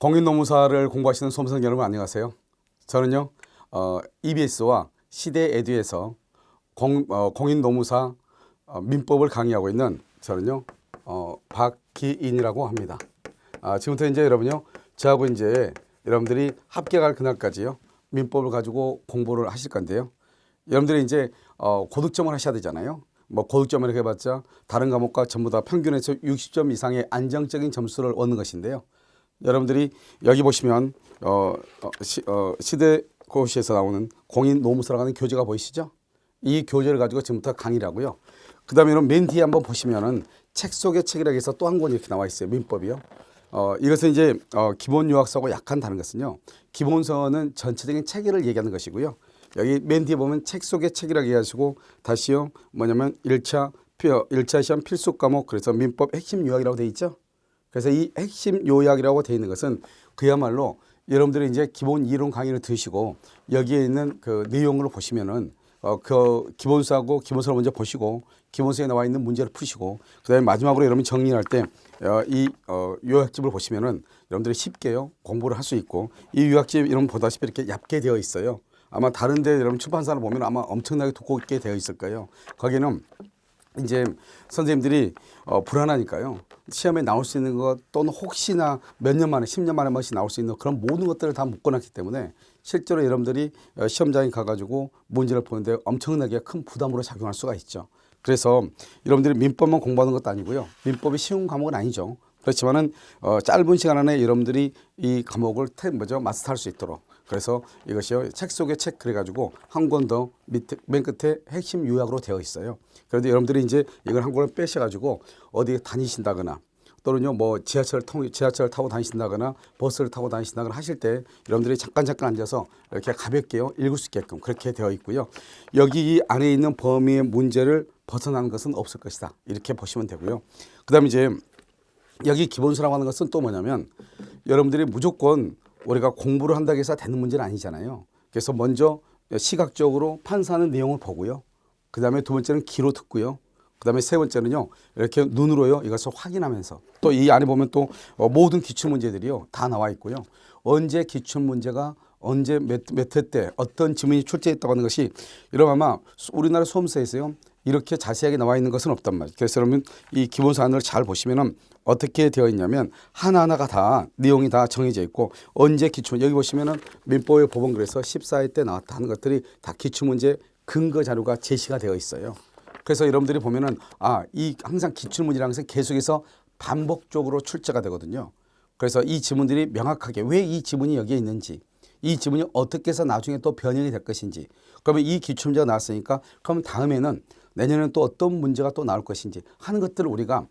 공인노무사를 공부하시는 수험생 여러분 안녕하세요. 저는요 EBS와 시대 에듀에서 공인노무사 민법을 강의하고 있는 저는요 박기인이라고 합니다. 지금부터 이제 여러분요 저하고 이제 여러분들이 합격할 그날까지요 민법을 가지고 공부를 하실 건데요. 여러분들이 이제 고득점을 하셔야 되잖아요. 뭐 고득점을 이렇게 해봤자 다른 과목과 전부 다 평균에서 60점 이상의 안정적인 점수를 얻는 것인데요. 여러분들이 여기 보시면 시대고시에서 나오는 공인노무사라고 하는 교재가 보이시죠? 이 교재를 가지고 지금부터 강의를 하고요. 그 다음에 맨 뒤에 한번 보시면은 책 속의 책이라고 해서 또 한 권이 이렇게 나와 있어요. 민법이요. 이것은 이제 기본 요약서하고 약간 다른 것은요. 기본서는 전체적인 체계를 얘기하는 것이고요. 여기 맨 뒤에 보면 책 속의 책이라고 해가지고 다시요. 뭐냐면 1차 시험 필수 과목 그래서 민법 핵심 요약이라고 되어 있죠. 그래서 이 핵심 요약이라고 되어 있는 것은 그야말로 여러분들이 이제 기본 이론 강의를 들으시고 여기에 있는 그 내용을 보시면은 그 기본서하고 기본서를 먼저 보시고 기본서에 나와 있는 문제를 푸시고 그다음에 마지막으로 여러분 정리할 때 이 요약집을 보시면은 여러분들이 쉽게요 공부를 할 수 있고 이 요약집 여러분 보다시피 이렇게 얇게 되어 있어요. 아마 다른데 여러분 출판사를 보면 아마 엄청나게 두껍게 되어 있을 거예요. 거기는 이제 선생님들이 불안하니까요. 시험에 나올 수 있는 것 또는 혹시나 몇 년 만에 10년 만에 한 번씩 나올 수 있는 그런 모든 것들을 다 묶어놨기 때문에 실제로 여러분들이 시험장에 가가지고 문제를 보는데 엄청나게 큰 부담으로 작용할 수가 있죠. 그래서 여러분들이 민법만 공부하는 것도 아니고요. 민법이 쉬운 과목은 아니죠. 그렇지만은 짧은 시간 안에 여러분들이 이 과목을 마스터할 수 있도록 그래서 이것이요 책 속의 책 그래가지고 한 권 더 밑에 맨 끝에 핵심 요약으로 되어 있어요. 그런데 여러분들이 이제 이걸 한 권을 빼셔가지고 어디 다니신다거나 또는요 뭐 지하철 타고 다니신다거나 버스를 타고 다니신다거나 하실 때 여러분들이 잠깐 앉아서 이렇게 가볍게요 읽을 수 있게끔 그렇게 되어 있고요. 여기 이 안에 있는 범위의 문제를 벗어나는 것은 없을 것이다. 이렇게 보시면 되고요. 그다음에 이제 여기 기본서라고 하는 것은 또 뭐냐면 여러분들이 무조건 우리가 공부를 한다고 해서 되는 문제는 아니잖아요. 그래서 먼저 시각적으로 판사하는 내용을 보고요. 그 다음에 두 번째는 귀로 듣고요. 그 다음에 세 번째는요. 이렇게 눈으로요. 이것을 확인하면서 또 이 안에 보면 또 모든 기출문제들이요. 다 나와 있고요. 언제 기출문제가 언제 몇 회 때 어떤 지문이 출제했다고 하는 것이 이런 아마 우리나라 수험서에서요. 이렇게 자세하게 나와 있는 것은 없단 말이에요. 그래서 여러분 이 기본 사안을 잘 보시면은 어떻게 되어 있냐면 하나하나가 다 내용이 다 정해져 있고 언제 기출 여기 보시면은 민법의 법원글에서 14회 때 나왔다 하는 것들이 다 기출문제 근거 자료가 제시가 되어 있어요. 그래서 여러분들이 보면은 이 항상 기출문제라는 것은 계속해서 반복적으로 출제가 되거든요. 그래서 이 지문들이 명확하게 왜 이 지문이 여기에 있는지 이 지문이 어떻게 해서 나중에 또 변형이 될 것인지 그러면 이 기출문제가 나왔으니까 그럼 다음에는 내년에는 또 어떤 문제가 또 나올 것인지 하는 것들을 우리가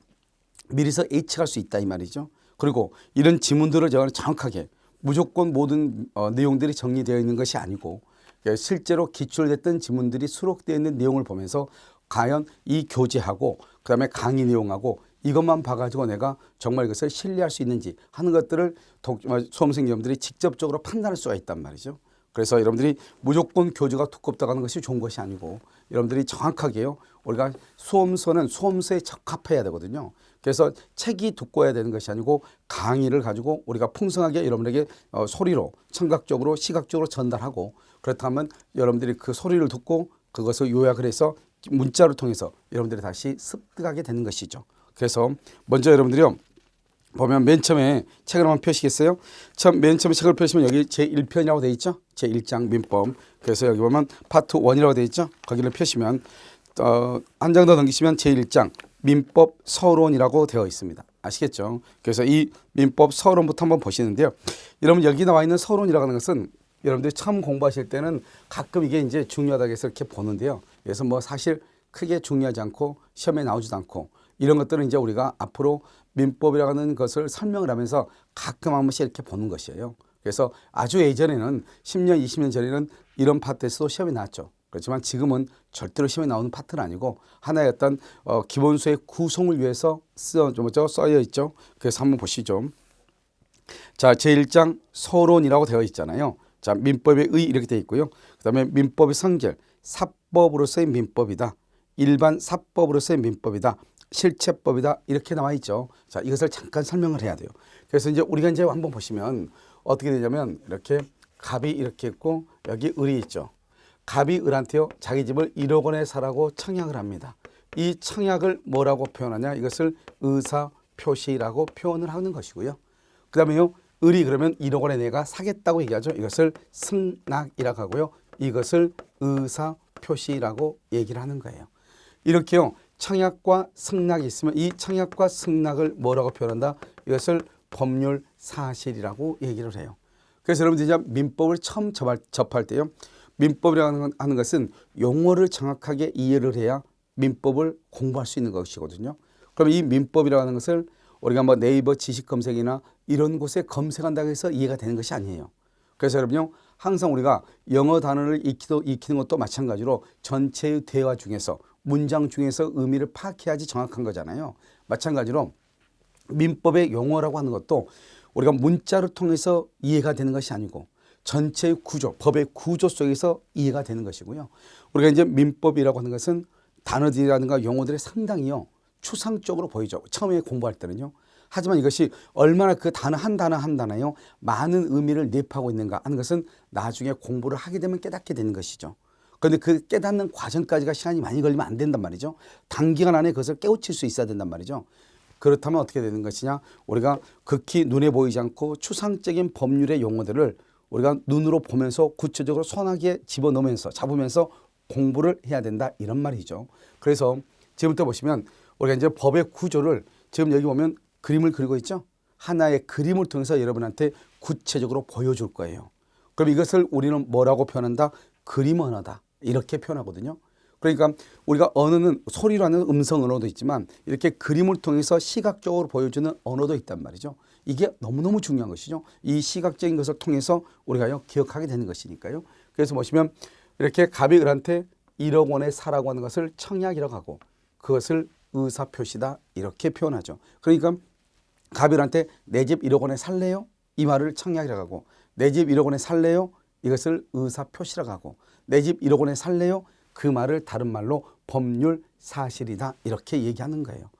미리서 예측할 수 있다 이 말이죠. 그리고 이런 지문들을 정확하게 무조건 모든 내용들이 정리되어 있는 것이 아니고 실제로 기출됐던 지문들이 수록되어 있는 내용을 보면서 과연 이 교재하고 그다음에 강의 내용하고 이것만 봐가지고 내가 정말 이것을 신뢰할 수 있는지 하는 것들을 수험생 여러분들이 직접적으로 판단할 수가 있단 말이죠. 그래서 여러분들이 무조건 교재가 두껍다고 하는 것이 좋은 것이 아니고 여러분들이 정확하게요. 우리가 수험서는 수험서에 적합해야 되거든요. 그래서 책이 두꺼워야 되는 것이 아니고 강의를 가지고 우리가 풍성하게 여러분에게 소리로 청각적으로 시각적으로 전달하고 그렇다면 여러분들이 그 소리를 듣고 그것을 요약을 해서 문자를 통해서 여러분들이 다시 습득하게 되는 것이죠. 그래서 먼저 여러분들이요. 보면 맨 처음에 책을 한번 펴시겠어요? 맨 처음에 책을 펴시면 여기 제1편이라고 되어 있죠? 제1장 민법. 그래서 여기 보면 파트 1이라고 되어 있죠? 거기를 펴시면 한 장 더 넘기시면 제1장 민법 서론이라고 되어 있습니다. 아시겠죠? 그래서 이 민법 서론부터 한번 보시는데요. 여러분 여기 나와 있는 서론이라고 하는 것은 여러분들이 처음 공부하실 때는 가끔 이게 이제 중요하다고 해서 이렇게 보는데요. 그래서 뭐 사실 크게 중요하지 않고 시험에 나오지도 않고 이런 것들은 이제 우리가 앞으로 민법이라고 하는 것을 설명을 하면서 가끔 한 번씩 이렇게 보는 것이에요. 그래서 아주 예전에는 10년, 20년 전에는 이런 파트에서도 시험이 나왔죠. 그렇지만 지금은 절대로 시험에 나오는 파트는 아니고 하나의 어떤 기본서의 구성을 위해서 써여 있죠. 그래서 한번 보시죠. 자, 제1장 서론이라고 되어 있잖아요. 자, 민법의 의 이렇게 되어 있고요. 그 다음에 민법의 성질, 사법으로서의 민법이다. 일반 사법으로서의 민법이다. 실체법이다 이렇게 나와 있죠. 자, 이것을 잠깐 설명을 해야 돼요. 그래서 이제 우리가 이제 한번 보시면 어떻게 되냐면 이렇게 갑이 이렇게 있고 여기 을이 있죠. 갑이 을한테요 자기 집을 1억 원에 사라고 청약을 합니다. 이 청약을 뭐라고 표현하냐, 이것을 의사표시라고 표현을 하는 것이고요. 그 다음에요 을이 그러면 1억 원에 내가 사겠다고 얘기하죠. 이것을 승낙이라고 하고요. 이것을 의사표시라고 얘기를 하는 거예요. 이렇게요 청약과 승낙이 있으면 이 청약과 승낙을 뭐라고 표현한다? 이것을 법률 사실이라고 얘기를 해요. 그래서 여러분들이 이제 민법을 처음 접할 때요, 민법이라고 하는 것은 용어를 정확하게 이해를 해야 민법을 공부할 수 있는 것이거든요. 그럼 이 민법이라고 하는 것을 우리가 뭐 네이버 지식 검색이나 이런 곳에 검색한다고 해서 이해가 되는 것이 아니에요. 그래서 여러분요 항상 우리가 영어 단어를 익히는 것도 마찬가지로 전체의 대화 중에서 문장 중에서 의미를 파악해야지 정확한 거잖아요. 마찬가지로 민법의 용어라고 하는 것도 우리가 문자를 통해서 이해가 되는 것이 아니고 전체의 구조, 법의 구조 속에서 이해가 되는 것이고요. 우리가 이제 민법이라고 하는 것은 단어들이라든가 용어들이 상당히요 추상적으로 보이죠. 처음에 공부할 때는요. 하지만 이것이 얼마나 그 단어 한 단어요 많은 의미를 내포하고 있는가 하는 것은 나중에 공부를 하게 되면 깨닫게 되는 것이죠. 그런데 그 깨닫는 과정까지가 시간이 많이 걸리면 안 된단 말이죠. 단기간 안에 그것을 깨우칠 수 있어야 된단 말이죠. 그렇다면 어떻게 되는 것이냐, 우리가 극히 눈에 보이지 않고 추상적인 법률의 용어들을 우리가 눈으로 보면서 구체적으로 손아귀에 집어넣으면서 잡으면서 공부를 해야 된다 이런 말이죠. 그래서 지금부터 보시면 우리가 이제 법의 구조를 지금 여기 보면 그림을 그리고 있죠. 하나의 그림을 통해서 여러분한테 구체적으로 보여줄 거예요. 그럼 이것을 우리는 뭐라고 표현한다? 그림 언어다 이렇게 표현하거든요. 그러니까 우리가 언어는 소리로 하는 음성 언어도 있지만 이렇게 그림을 통해서 시각적으로 보여주는 언어도 있단 말이죠. 이게 너무너무 중요한 것이죠. 이 시각적인 것을 통해서 우리가요 기억하게 되는 것이니까요. 그래서 보시면 이렇게 갑이 을한테 1억 원에 사라고 하는 것을 청약이라고 하고 그것을 의사표시다 이렇게 표현하죠. 그러니까 갑이 을한테 내 집 1억 원에 살래요? 이 말을 청약이라고 하고 내 집 1억 원에 살래요? 이것을 의사표시라고 하고 내 집 1억 원에 살래요? 그 말을 다른 말로 법률 사실이다 이렇게 얘기하는 거예요.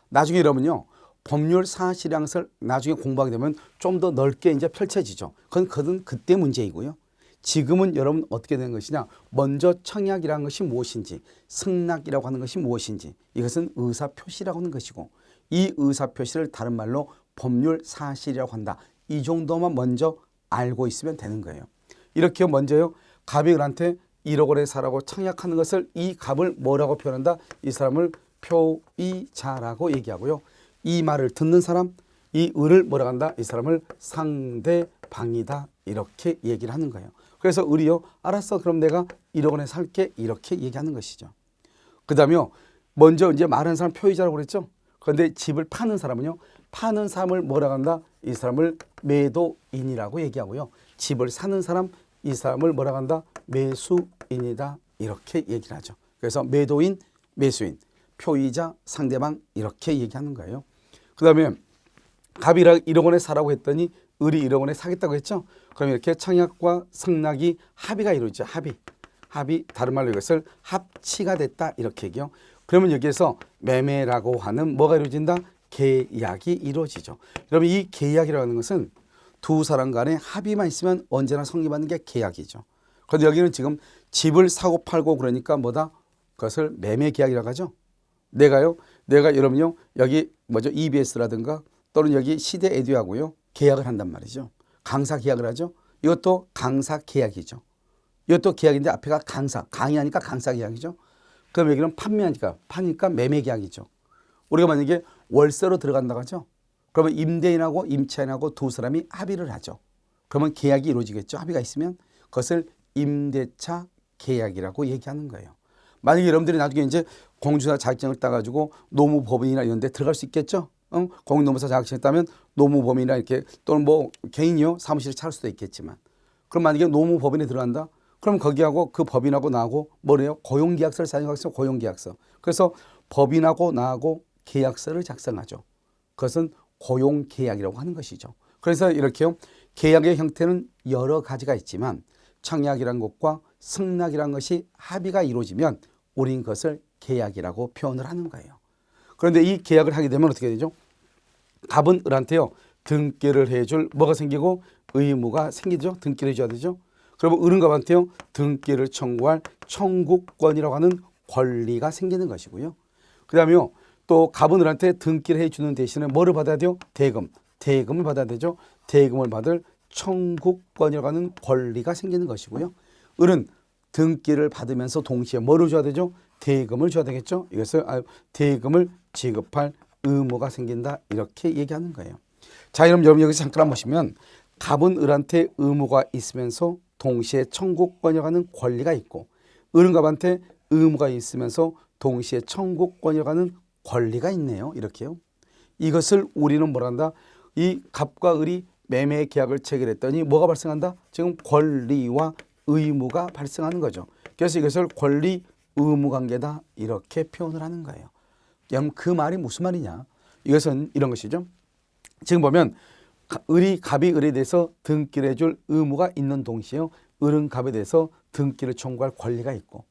나중에 여러분요 법률 사실이라는 것을 나중에 공부하게 되면 좀 더 넓게 이제 펼쳐지죠. 그건 그때 문제이고요. 지금은 여러분 어떻게 되는 것이냐, 먼저 청약이라는 것이 무엇인지 승낙이라고 하는 것이 무엇인지 이것은 의사표시라고 하는 것이고 이 의사표시를 다른 말로 법률 사실이라고 한다. 이 정도만 먼저 알고 있으면 되는 거예요. 이렇게 먼저요 갑이 을한테 1억 원에 사라고 청약하는 것을 이 갑을 뭐라고 표현한다? 이 사람을 표의자라고 얘기하고요. 이 말을 듣는 사람, 이 을을 뭐라고 한다? 이 사람을 상대방이다 이렇게 얘기를 하는 거예요. 그래서 을이요 알았어 그럼 내가 1억 원에 살게 이렇게 얘기하는 것이죠. 그 다음에요 먼저 이제 말하는 사람 표의자라고 그랬죠. 그런데 집을 파는 사람은요 파는 사람을 뭐라고 한다? 이 사람을 매도인이라고 얘기하고요. 집을 사는 사람 이 사람을 뭐라고 한다? 매수인이다 이렇게 얘기를 하죠. 그래서 매도인, 매수인, 표의자, 상대방 이렇게 얘기하는 거예요. 그 다음에 갑이 1억 원에 사라고 했더니 을이 1억 원에 사겠다고 했죠. 그럼 이렇게 청약과 승낙이 합의가 이루어지죠. 합의 다른 말로 이것을 합치가 됐다 이렇게 얘기해요. 그러면 여기에서 매매라고 하는 뭐가 이루어진다? 계약이 이루어지죠. 여러분 이 계약이라고 하는 것은 두 사람 간의 합의만 있으면 언제나 성립하는 게 계약이죠. 그런데 여기는 지금 집을 사고 팔고 그러니까 뭐다? 그것을 매매 계약이라고 하죠. 내가 여러분요 여기 뭐죠? EBS라든가 또는 여기 시대 에듀하고요 계약을 한단 말이죠. 강사 계약을 하죠. 이것도 강사 계약이죠. 이것도 계약인데 앞에가 강사, 강의하니까 강사 계약이죠. 그럼 여기는 파니까 매매 계약이죠. 우리가 만약에 월세로 들어간다고 하죠. 그러면 임대인하고 임차인하고 두 사람이 합의를 하죠. 그러면 계약이 이루어지겠죠. 합의가 있으면 그것을 임대차 계약이라고 얘기하는 거예요. 만약에 여러분들이 나중에 이제 공인중개사 자격증을 따가지고 노무법인이나 이런 데 들어갈 수 있겠죠. 공인노무사 자격증을 따면 노무법인이나 이렇게 또는 뭐 개인이요 사무실을 차릴 수도 있겠지만 그럼 만약에 노무법인에 들어간다. 그럼 거기하고 그 법인하고 나하고 뭐래요? 고용계약서를 사용하겠어. 고용계약서. 그래서 법인하고 나하고 계약서를 작성하죠. 그것은 고용계약이라고 하는 것이죠. 그래서 이렇게요. 계약의 형태는 여러 가지가 있지만 청약이라는 것과 승낙이라는 것이 합의가 이루어지면 우린 그것을 계약이라고 표현을 하는 거예요. 그런데 이 계약을 하게 되면 어떻게 되죠? 갑은 을한테요 등기를 해줄 뭐가 생기고 의무가 생기죠. 등기를 해줘야 되죠. 그러면 을은 갑한테요 등기를 청구할 청구권이라고 하는 권리가 생기는 것이고요. 그 다음에요 또 갑은 을한테 등기를 해주는 대신에 뭐를 받아야 돼요? 대금을 받아야 되죠. 대금을 받을 청구권이라고 하는 권리가 생기는 것이고요. 을은 등기를 받으면서 동시에 뭐를 줘야 되죠? 대금을 줘야 되겠죠. 이것을 대금을 지급할 의무가 생긴다 이렇게 얘기하는 거예요. 자, 그럼 여러분 여기서 잠깐 보시면 갑은 을한테 의무가 있으면서 동시에 청구권이라고 하는 권리가 있고 을은 갑한테 의무가 있으면서 동시에 청구권이라고 하는 권리가 있네요. 이렇게요. 이것을 우리는 뭐라 한다? 이 갑과 을이 매매 계약을 체결했더니 뭐가 발생한다? 지금 권리와 의무가 발생하는 거죠. 그래서 이것을 권리 의무 관계다 이렇게 표현을 하는 거예요. 여러분 그 말이 무슨 말이냐? 이것은 이런 것이죠. 지금 보면 갑이 을에 대해서 등기를 해줄 의무가 있는 동시에요. 을은 갑에 대해서 등기를 청구할 권리가 있고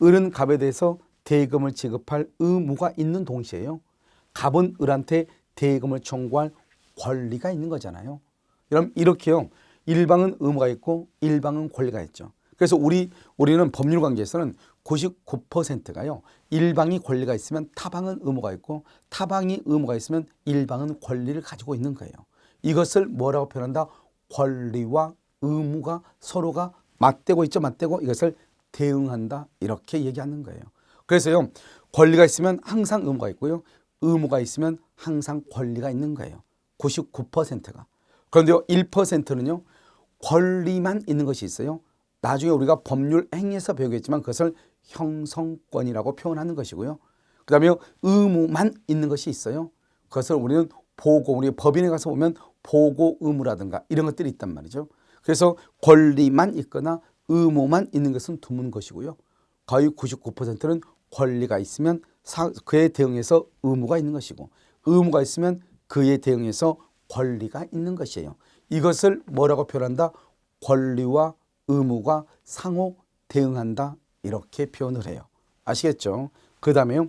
을은 갑에 대해서 대금을 지급할 의무가 있는 동시에요. 갑은 을한테 대금을 청구할 권리가 있는 거잖아요. 그럼 이렇게요. 일방은 의무가 있고 일방은 권리가 있죠. 그래서 우리는 법률 관계에서는 99%가요. 일방이 권리가 있으면 타방은 의무가 있고 타방이 의무가 있으면 일방은 권리를 가지고 있는 거예요. 이것을 뭐라고 표현한다? 권리와 의무가 서로가 맞대고 있죠. 맞대고 이것을 대응한다. 이렇게 얘기하는 거예요. 그래서요. 권리가 있으면 항상 의무가 있고요. 의무가 있으면 항상 권리가 있는 거예요. 99%가. 그런데요. 1%는요. 권리만 있는 것이 있어요. 나중에 우리가 법률 행위에서 배우겠지만 그것을 형성권이라고 표현하는 것이고요. 그 다음에 의무만 있는 것이 있어요. 그것을 우리는 우리 법인에 가서 보면 보고 의무라든가 이런 것들이 있단 말이죠. 그래서 권리만 있거나 의무만 있는 것은 드문 것이고요. 거의 99%는 권리가 있으면 그에 대응해서 의무가 있는 것이고 의무가 있으면 그에 대응해서 권리가 있는 것이에요. 이것을 뭐라고 표현한다? 권리와 의무가 상호 대응한다 이렇게 표현을 해요. 아시겠죠? 그 다음에요.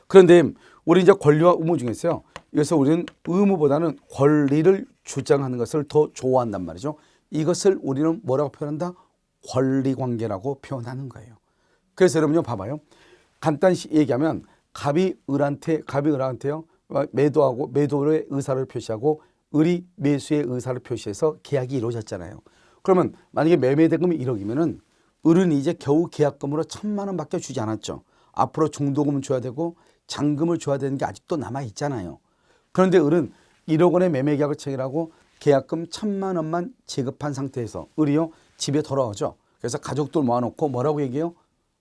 그런데 우리 이제 권리와 의무 중에서요. 그래서 우리는 의무보다는 권리를 주장하는 것을 더 좋아한단 말이죠. 이것을 우리는 뭐라고 표현한다? 권리관계라고 표현하는 거예요. 그래서 여러분요 봐봐요. 간단히 얘기하면 갑이 을한테요 매도의 의사를 표시하고 을이 매수의 의사를 표시해서 계약이 이루어졌잖아요. 그러면 만약에 매매 대금이 1억이면은 을은 이제 겨우 계약금으로 1,000만 원밖에 주지 않았죠. 앞으로 중도금을 줘야 되고 잔금을 줘야 되는 게 아직도 남아 있잖아요. 그런데 을은 1억 원의 매매 계약을 체결하고 계약금 1,000만 원만 지급한 상태에서 을이요 집에 돌아오죠. 그래서 가족들 모아놓고 뭐라고 얘기해요?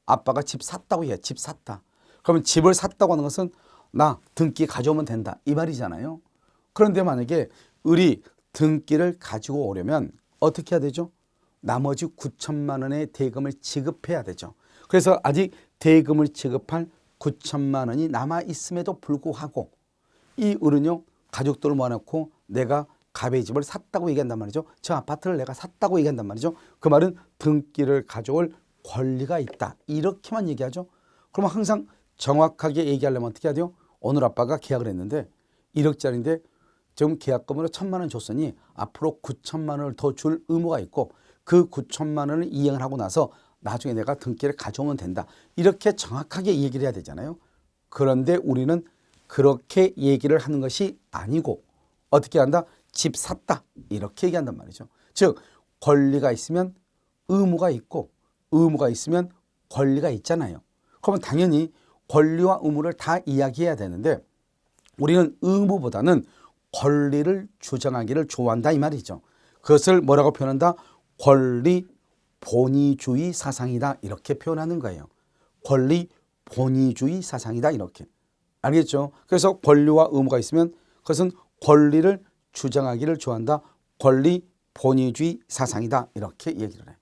아빠가 집 샀다고 해요. 집 샀다. 그러면 집을 샀다고 하는 것은 나 등기 가져오면 된다 이 말이잖아요. 그런데 만약에 을이 등기를 가지고 오려면 어떻게 해야 되죠? 나머지 9천만 원의 대금을 지급해야 되죠. 그래서 아직 대금을 지급할 9천만 원이 남아 있음에도 불구하고 이 을은요 가족들을 모아놓고 내가 갑의 집을 샀다고 얘기한단 말이죠. 저 아파트를 내가 샀다고 얘기한단 말이죠. 그 말은 등기를 가져올 권리가 있다 이렇게만 얘기하죠. 그러면 항상 정확하게 얘기하려면 어떻게 해야 돼요? 오늘 아빠가 계약을 했는데 1억짜리인데 지금 계약금으로 1,000만 원 줬으니 앞으로 9천만 원을 더 줄 의무가 있고 그 9천만 원을 이행을 하고 나서 나중에 내가 등기를 가져오면 된다. 이렇게 정확하게 얘기를 해야 되잖아요. 그런데 우리는 그렇게 얘기를 하는 것이 아니고 어떻게 한다? 집 샀다. 이렇게 얘기한단 말이죠. 즉 권리가 있으면 의무가 있고 의무가 있으면 권리가 있잖아요. 그러면 당연히 권리와 의무를 다 이야기해야 되는데 우리는 의무보다는 권리를 주장하기를 좋아한다 이 말이죠. 그것을 뭐라고 표현한다? 권리 본위주의 사상이다 이렇게 표현하는 거예요. 권리 본위주의 사상이다 이렇게. 알겠죠? 그래서 권리와 의무가 있으면 그것은 권리를 주장하기를 좋아한다. 권리 본위주의 사상이다 이렇게 얘기를 해.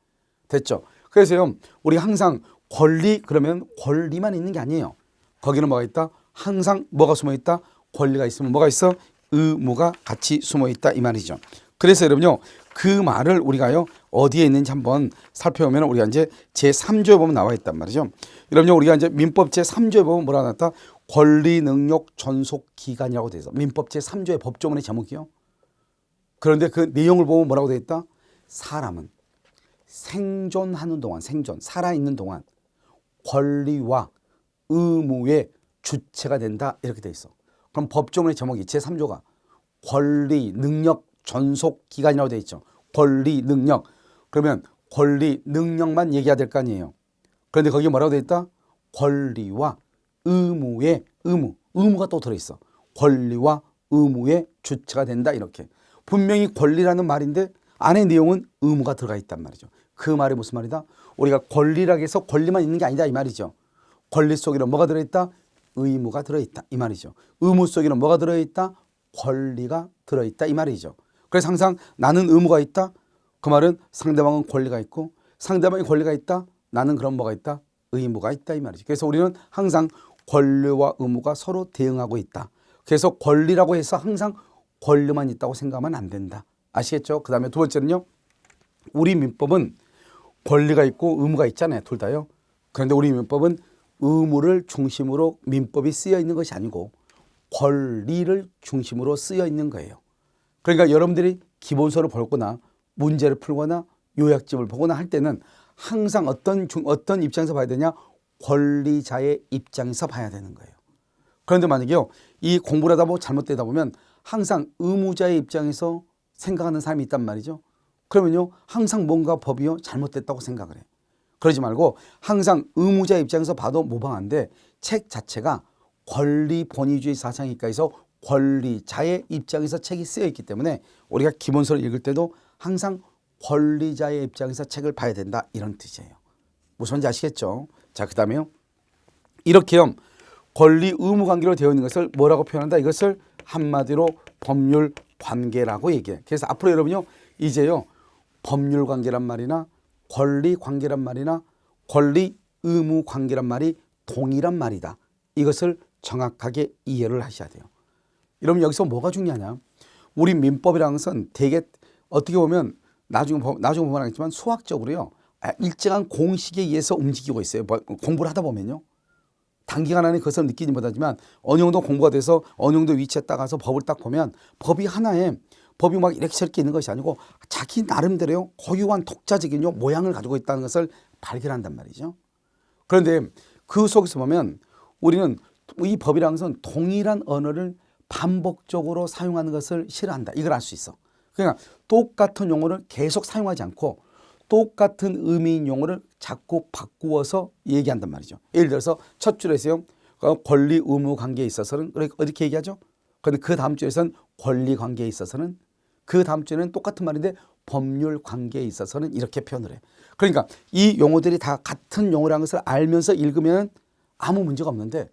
됐죠? 그래서요 우리 항상 권리 그러면 권리만 있는 게 아니에요. 거기는 뭐가 있다? 항상 뭐가 숨어 있다? 권리가 있으면 뭐가 있어? 의무가 같이 숨어 있다 이 말이죠. 그래서 여러분요 그 말을 우리가요 어디에 있는지 한번 살펴보면 우리가 이제 제3조에 보면 나와 있단 말이죠. 여러분요 우리가 이제 민법 제3조에 보면 뭐라 나왔다? 권리 능력 존속 기간이라고 되어 있어. 민법 제3조의 법조문의 제목이요. 그런데 그 내용을 보면 뭐라고 되어 있다? 사람은 생존하는 동안, 살아있는 동안 권리와 의무의 주체가 된다 이렇게 되어 있어. 그럼 법조문의 제목이 제3조가 권리 능력 존속 기간이라고 되어 있죠. 권리 능력. 그러면 권리 능력만 얘기해야 될 거 아니에요. 그런데 거기에 뭐라고 되어 있다? 권리와 의무의 의무가 또 들어있어. 권리와 의무의 주체가 된다 이렇게. 분명히 권리라는 말인데 안에 내용은 의무가 들어가 있단 말이죠. 그 말이 무슨 말이다? 우리가 권리라고 해서 권리만 있는 게 아니다 이 말이죠. 권리 속에는 뭐가 들어있다? 의무가 들어있다 이 말이죠. 의무 속에는 뭐가 들어있다? 권리가 들어있다 이 말이죠. 그래서 항상 나는 의무가 있다. 그 말은 상대방은 권리가 있고 상대방이 권리가 있다. 나는 그럼 뭐가 있다? 의무가 있다 이 말이죠. 그래서 우리는 항상 권리와 의무가 서로 대응하고 있다. 그래서 권리라고 해서 항상 권리만 있다고 생각하면 안 된다. 아시겠죠? 그 다음에 두 번째는요. 우리 민법은 권리가 있고 의무가 있잖아요. 둘 다요. 그런데 우리 민법은 의무를 중심으로 민법이 쓰여 있는 것이 아니고 권리를 중심으로 쓰여 있는 거예요. 그러니까 여러분들이 기본서를 보거나 문제를 풀거나 요약집을 보거나 할 때는 항상 어떤 입장에서 봐야 되냐? 권리자의 입장에서 봐야 되는 거예요. 그런데 만약에요, 이 공부를 하다 보면 잘못되다 보면 항상 의무자의 입장에서 생각하는 사람이 있단 말이죠. 그러면요, 항상 뭔가 법이요 잘못됐다고 생각을 해. 그러지 말고 항상 의무자의 입장에서 봐도 무방한데 책 자체가 권리 본위주의 사상이니까해서 권리자의 입장에서 책이 쓰여 있기 때문에 우리가 기본서를 읽을 때도 항상 권리자의 입장에서 책을 봐야 된다 이런 뜻이에요. 무슨 말인지 아시겠죠? 자, 그 다음에요. 이렇게요. 권리 의무 관계로 되어 있는 것을 뭐라고 표현한다? 이것을 한마디로 법률 관계라고 얘기해. 그래서 앞으로 여러분요. 이제요. 법률 관계란 말이나 권리 관계란 말이나 권리 의무 관계란 말이 동일한 말이다. 이것을 정확하게 이해를 하셔야 돼요. 여러분 여기서 뭐가 중요하냐? 우리 민법이라는 것은 되게 어떻게 보면 나중에 보면 알겠지만 수학적으로요. 일정한 공식에 의해서 움직이고 있어요. 공부를 하다 보면요. 단기간 안에 그것을 느끼지 못하지만 어느 정도 공부가 돼서 어느 정도 위치에 딱 가서 법을 딱 보면 법이 하나에 법이 막 이렇게 저렇게 있는 것이 아니고 자기 나름대로 고유한 독자적인 모양을 가지고 있다는 것을 발견한단 말이죠. 그런데 그 속에서 보면 우리는 이 법이라는 것은 동일한 언어를 반복적으로 사용하는 것을 싫어한다. 이걸 알 수 있어. 그러니까 똑같은 용어를 계속 사용하지 않고 똑같은 의미인 용어를 자꾸 바꾸어서 얘기한단 말이죠. 예를 들어서 첫 줄에서요. 권리 의무 관계에 있어서는 이렇게 얘기하죠. 그런데 그 다음 줄에서는 권리 관계에 있어서는 그 다음 줄에는 똑같은 말인데 법률 관계에 있어서는 이렇게 표현을 해. 그러니까 이 용어들이 다 같은 용어라는 것을 알면서 읽으면 아무 문제가 없는데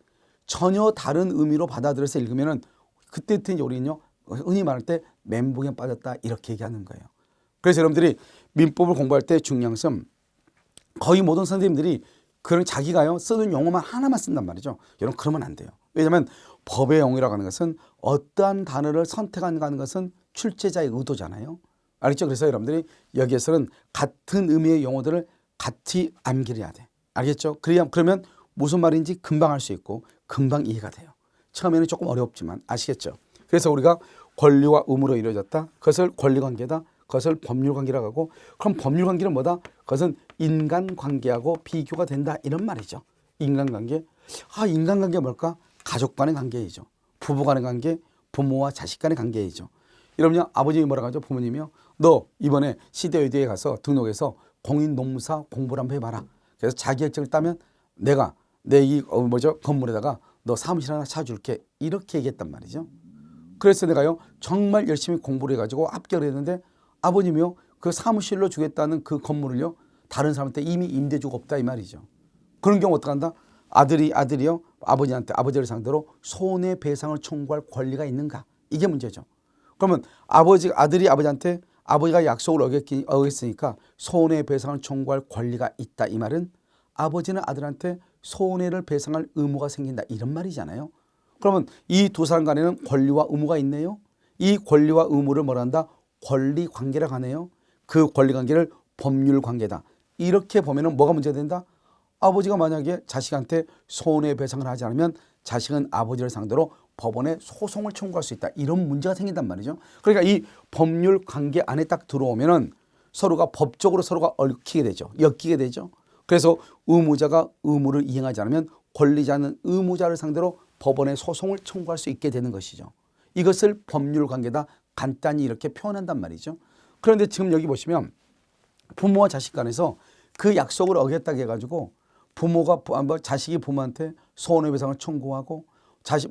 전혀 다른 의미로 받아들여서 읽으면 그때 우리는요. 흔히 말할 때 멘붕에 빠졌다 이렇게 얘기하는 거예요. 그래서 여러분들이 민법을 공부할 때 중요한 것은 거의 모든 선생님들이 그런 자기가요 쓰는 용어만 하나만 쓴단 말이죠. 여러분 그러면 안 돼요. 왜냐하면 법의 용어라고 하는 것은 어떠한 단어를 선택하는 것은 출제자의 의도잖아요. 알겠죠? 그래서 여러분들이 여기에서는 같은 의미의 용어들을 같이 암기해야 돼. 알겠죠? 그러면 무슨 말인지 금방 알 수 있고 금방 이해가 돼요. 처음에는 조금 어렵지만 아시겠죠? 그래서 우리가 권리와 의무로 이루어졌다. 그것을 권리관계다. 그것을 법률관계라고 하고 그럼 법률관계는 뭐다? 그것은 인간관계하고 비교가 된다 이런 말이죠. 인간관계. 인간관계가 뭘까? 가족 간의 관계이죠. 부부 간의 관계, 부모와 자식 간의 관계이죠. 여러분요 아버님이 뭐라고 하죠? 부모님이요. 너 이번에 시대의대에 가서 등록해서 공인노무사 공부를 한번 해봐라. 그래서 자격증을 따면 내가 내 이 건물에다가 너 사무실 하나 찾아줄게. 이렇게 얘기했단 말이죠. 그래서 내가요 정말 열심히 공부를 해가지고 합격을 했는데 아버님이요 그 사무실로 주겠다는 그 건물을요 다른 사람한테 이미 임대주고 없다 이 말이죠. 그런 경우 어떡한다? 아들이요 아버지를 상대로 손해배상을 청구할 권리가 있는가? 이게 문제죠. 그러면 아들이 아버지한테 아버지가 약속을 어겼으니까 손해배상을 청구할 권리가 있다 이 말은 아버지는 아들한테 손해를 배상할 의무가 생긴다 이런 말이잖아요. 그러면 이 두 사람 간에는 권리와 의무가 있네요. 이 권리와 의무를 뭐라 한다? 권리관계라고 하네요. 그 권리관계를 법률관계다. 이렇게 보면 뭐가 문제가 된다? 아버지가 만약에 자식한테 손해배상을 하지 않으면 자식은 아버지를 상대로 법원에 소송을 청구할 수 있다. 이런 문제가 생긴단 말이죠. 그러니까 이 법률 관계 안에 딱 들어오면은 서로가 법적으로 서로가 얽히게 되죠. 엮이게 되죠. 그래서 의무자가 의무를 이행하지 않으면 권리자는 의무자를 상대로 법원에 소송을 청구할 수 있게 되는 것이죠. 이것을 법률 관계다 간단히 이렇게 표현한단 말이죠. 그런데 지금 여기 보시면 부모와 자식 간에서 그 약속을 어겼다고 해가지고 부모가 자식이 부모한테 손해배상을 청구하고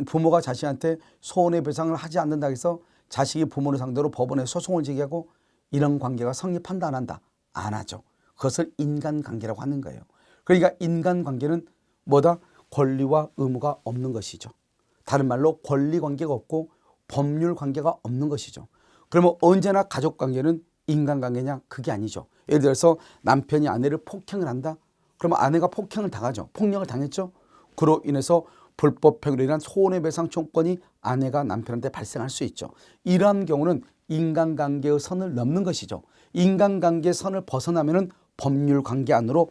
부모가 자식한테 손해배상을 하지 않는다고 해서 자식이 부모를 상대로 법원에 소송을 제기하고 이런 관계가 성립한다 안 한다? 안 하죠. 그것을 인간관계라고 하는 거예요. 그러니까 인간관계는 뭐다? 권리와 의무가 없는 것이죠. 다른 말로 권리관계가 없고 법률관계가 없는 것이죠. 그러면 언제나 가족관계는 인간관계냐? 그게 아니죠. 예를 들어서 남편이 아내를 폭행을 한다? 그러면 아내가 폭행을 당하죠. 폭력을 당했죠. 그로 인해서 불법행위로 인한 손해배상 청구권이 아내가 남편한테 발생할 수 있죠. 이러한 경우는 인간관계의 선을 넘는 것이죠. 인간관계의 선을 벗어나면은 법률관계 안으로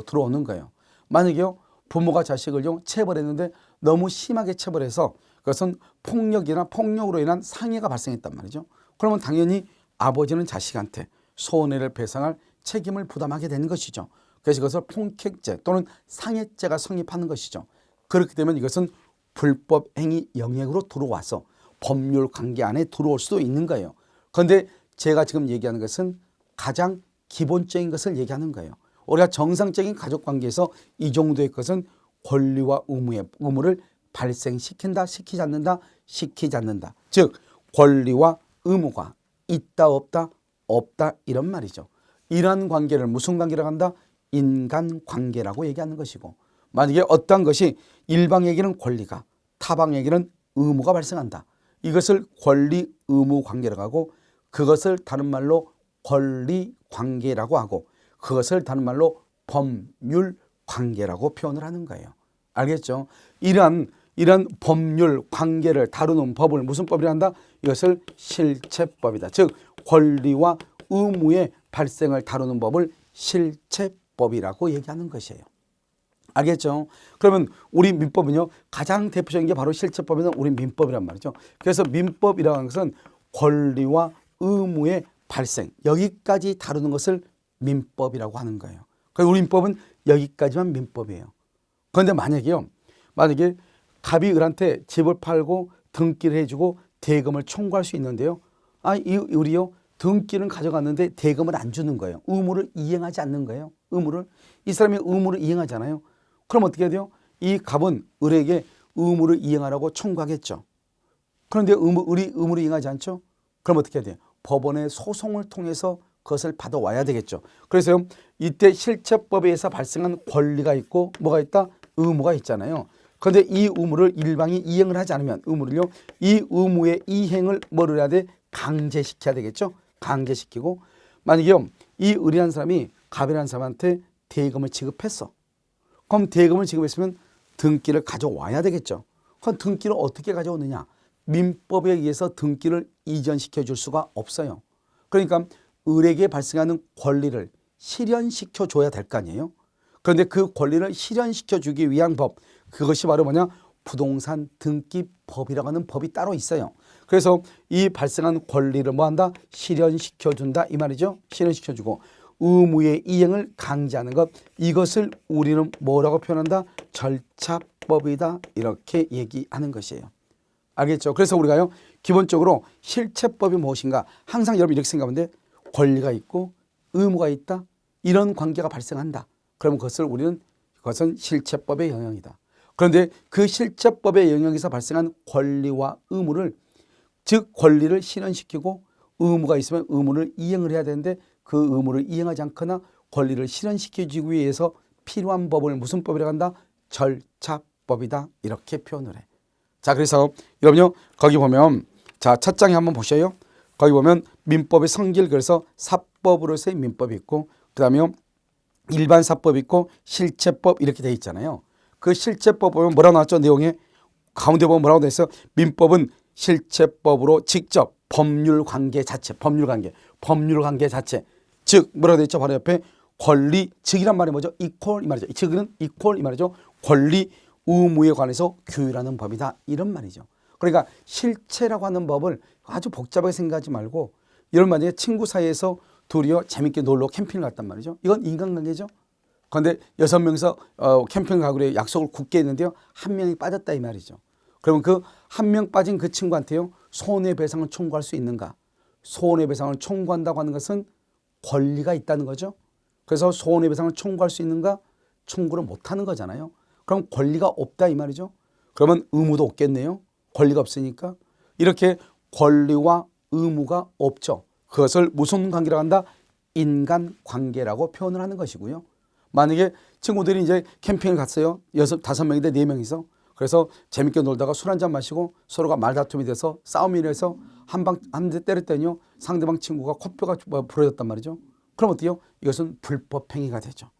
들어오는 거예요. 만약에요 부모가 자식을 체벌했는데 너무 심하게 체벌해서 그것은 폭력이나 폭력으로 인한 상해가 발생했단 말이죠. 그러면 당연히 아버지는 자식한테 손해를 배상할 책임을 부담하게 되는 것이죠. 그래서 이것을 폭행죄 또는 상해죄가 성립하는 것이죠. 그렇기 때문에 이것은 불법 행위 영역으로 들어와서 법률 관계 안에 들어올 수도 있는 거예요. 그런데 제가 지금 얘기하는 것은 가장 기본적인 것을 얘기하는 거예요. 우리가 정상적인 가족관계에서 이 정도의 것은 권리와 의무를 발생시킨다, 시키지 않는다, 시키지 않는다. 즉 권리와 의무가 있다 없다, 없다 이런 말이죠. 이러한 관계를 무슨 관계라고 한다? 인간관계라고 얘기하는 것이고 만약에 어떤 것이 일방에게는 권리가 타방에게는 의무가 발생한다. 이것을 권리 의무 관계라고 하고 그것을 다른 말로 권리 관계라고 하고 그것을 다른 말로 법률 관계라고 표현을 하는 거예요. 알겠죠? 이러한 법률 관계를 다루는 법을 무슨 법이라 한다? 이것을 실체법이다. 즉 권리와 의무의 발생을 다루는 법을 실체법이라고 얘기하는 것이에요. 알겠죠? 그러면 우리 민법은요 가장 대표적인 게 바로 실체법이나 우리 민법이란 말이죠. 그래서 민법이라는 하는 것은 권리와 의무의 발생 여기까지 다루는 것을 민법이라고 하는 거예요. 그래서 우리 민법은 여기까지만 민법이에요. 그런데 만약에 갑이 을한테 집을 팔고 등기를 해주고 대금을 청구할 수 있는데요. 이 을이요 등기는 가져갔는데 대금을 안 주는 거예요. 의무를 이행하지 않는 거예요. 이 사람이 의무를 이행하잖아요. 그럼 어떻게 해야 돼요? 이 갑은 을에게 의무를 이행하라고 청구하겠죠. 그런데 을이 의무를 이행하지 않죠? 그럼 어떻게 해야 돼요? 법원의 소송을 통해서 그것을 받아와야 되겠죠. 그래서 이때 실체법에서 발생한 권리가 있고 뭐가 있다? 의무가 있잖아요. 그런데 이 의무를 일방이 이행을 하지 않으면 이 의무의 이행을 뭐를 해야 돼? 강제시켜야 되겠죠. 강제시키고 만약에 이 을이라는 사람이 갑이라는 사람한테 대금을 지급했어. 그럼 대금을 지급했으면 등기를 가져와야 되겠죠. 그럼 등기를 어떻게 가져오느냐? 민법에 의해서 등기를 이전시켜 줄 수가 없어요. 그러니까 을에게 발생하는 권리를 실현시켜 줘야 될 거 아니에요. 그런데 그 권리를 실현시켜 주기 위한 법 그것이 바로 뭐냐? 부동산 등기법이라고 하는 법이 따로 있어요. 그래서 이 발생한 권리를 뭐한다? 실현시켜 준다 이 말이죠. 실현시켜 주고 의무의 이행을 강제하는 것 이것을 우리는 뭐라고 표현한다? 절차법이다 이렇게 얘기하는 것이에요. 알겠죠? 그래서 우리가요 기본적으로 실체법이 무엇인가 항상 여러분 이렇게 생각하는데 권리가 있고 의무가 있다 이런 관계가 발생한다. 그러면 그것은 실체법의 영역이다. 그런데 그 실체법의 영역에서 발생한 권리와 의무를 즉 권리를 실현시키고 의무가 있으면 의무를 이행을 해야 되는데 그 의무를 이행하지 않거나 권리를 실현시키기 위해서 필요한 법을 무슨 법이라고 한다? 절차법이다 이렇게 표현을 해. 자 그래서 여러분요 거기 보면 자 첫 장에 한번 보셔요. 거기 보면 민법의 성질 그래서 사법으로서의 민법이 있고 그 다음에 일반 사법이 있고 실체법 이렇게 돼 있잖아요. 그 실체법 보면 뭐라고 나왔죠? 내용에 가운데 보면 뭐라고 돼 있어? 민법은 실체법으로 직접 법률관계 자체 즉 뭐라고 돼 있죠? 바로 옆에 권리 즉이란 말이 뭐죠? 이퀄 이 말이죠. 즉은 이퀄 이 말이죠. 권리 의무에 관해서 규율하는 법이다. 이런 말이죠. 그러니까 실체라고 하는 법을 아주 복잡하게 생각하지 말고 이런 만약에 친구 사이에서 둘이요 재밌게 놀러 캠핑을 갔단 말이죠. 이건 인간관계죠. 그런데 6명이서 캠핑 가기로 약속을 굳게 했는데요. 한 명이 빠졌다 이 말이죠. 그러면 그 한 명 빠진 그 친구한테요. 손해배상을 청구할 수 있는가? 손해배상을 청구한다고 하는 것은 권리가 있다는 거죠. 그래서 손해배상을 청구할 수 있는가? 청구를 못하는 거잖아요. 그럼 권리가 없다 이 말이죠. 그러면 의무도 없겠네요. 권리가 없으니까. 이렇게 권리와 의무가 없죠. 그것을 무슨 관계라고 한다? 인간관계라고 표현을 하는 것이고요. 만약에 친구들이 이제 캠핑을 갔어요. 5명인데 4명이서. 그래서 재밌게 놀다가 술 한잔 마시고 서로가 말다툼이 돼서 싸움이 일어서 한 대 때렸더니요. 상대방 친구가 코뼈가 부러졌단 말이죠. 그럼 어때요? 이것은 불법행위가 되죠.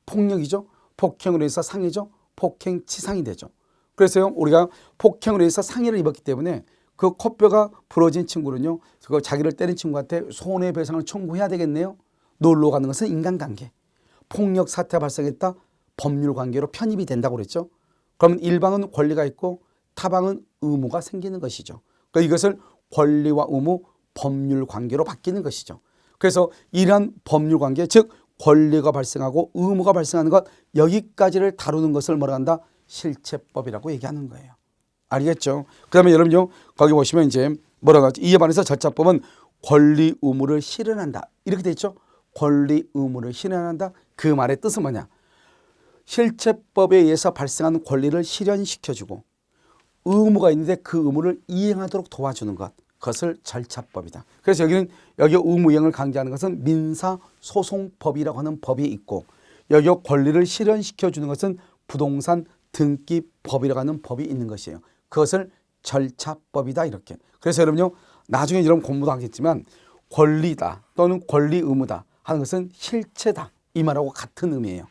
폭력이죠. 폭행으로 해서 상해죠. 폭행치상이 되죠. 그래서요. 우리가 폭행으로 해서 상해를 입었기 때문에 그 코뼈가 부러진 친구는요. 그 자기를 때린 친구한테 손해배상을 청구해야 되겠네요. 놀러 가는 것은 인간관계. 폭력 사태가 발생했다. 법률관계로 편입이 된다고 그랬죠. 그러면 일방은 권리가 있고 타방은 의무가 생기는 것이죠. 그러니까 이것을 권리와 의무, 법률관계로 바뀌는 것이죠. 그래서 이러한 법률관계, 즉 권리가 발생하고 의무가 발생하는 것 여기까지를 다루는 것을 뭐라 한다? 실체법이라고 얘기하는 거예요. 알겠죠? 그 다음에 여러분요 거기 보시면 이제 뭐라고 하죠? 이에 반해서 절차법은 권리 의무를 실현한다. 이렇게 돼 있죠? 권리 의무를 실현한다. 그 말의 뜻은 뭐냐? 실체법에 의해서 발생하는 권리를 실현시켜주고 의무가 있는데 그 의무를 이행하도록 도와주는 것. 그것을 절차법이다. 그래서 여기 의무 이행을 강제하는 것은 민사소송법이라고 하는 법이 있고 여기 권리를 실현시켜주는 것은 부동산 등기법이라고 하는 법이 있는 것이에요. 그것을 절차법이다 이렇게. 그래서 여러분요 나중에 여러분 공부도 하겠지만 권리다 또는 권리 의무다 하는 것은 실체다 이 말하고 같은 의미예요.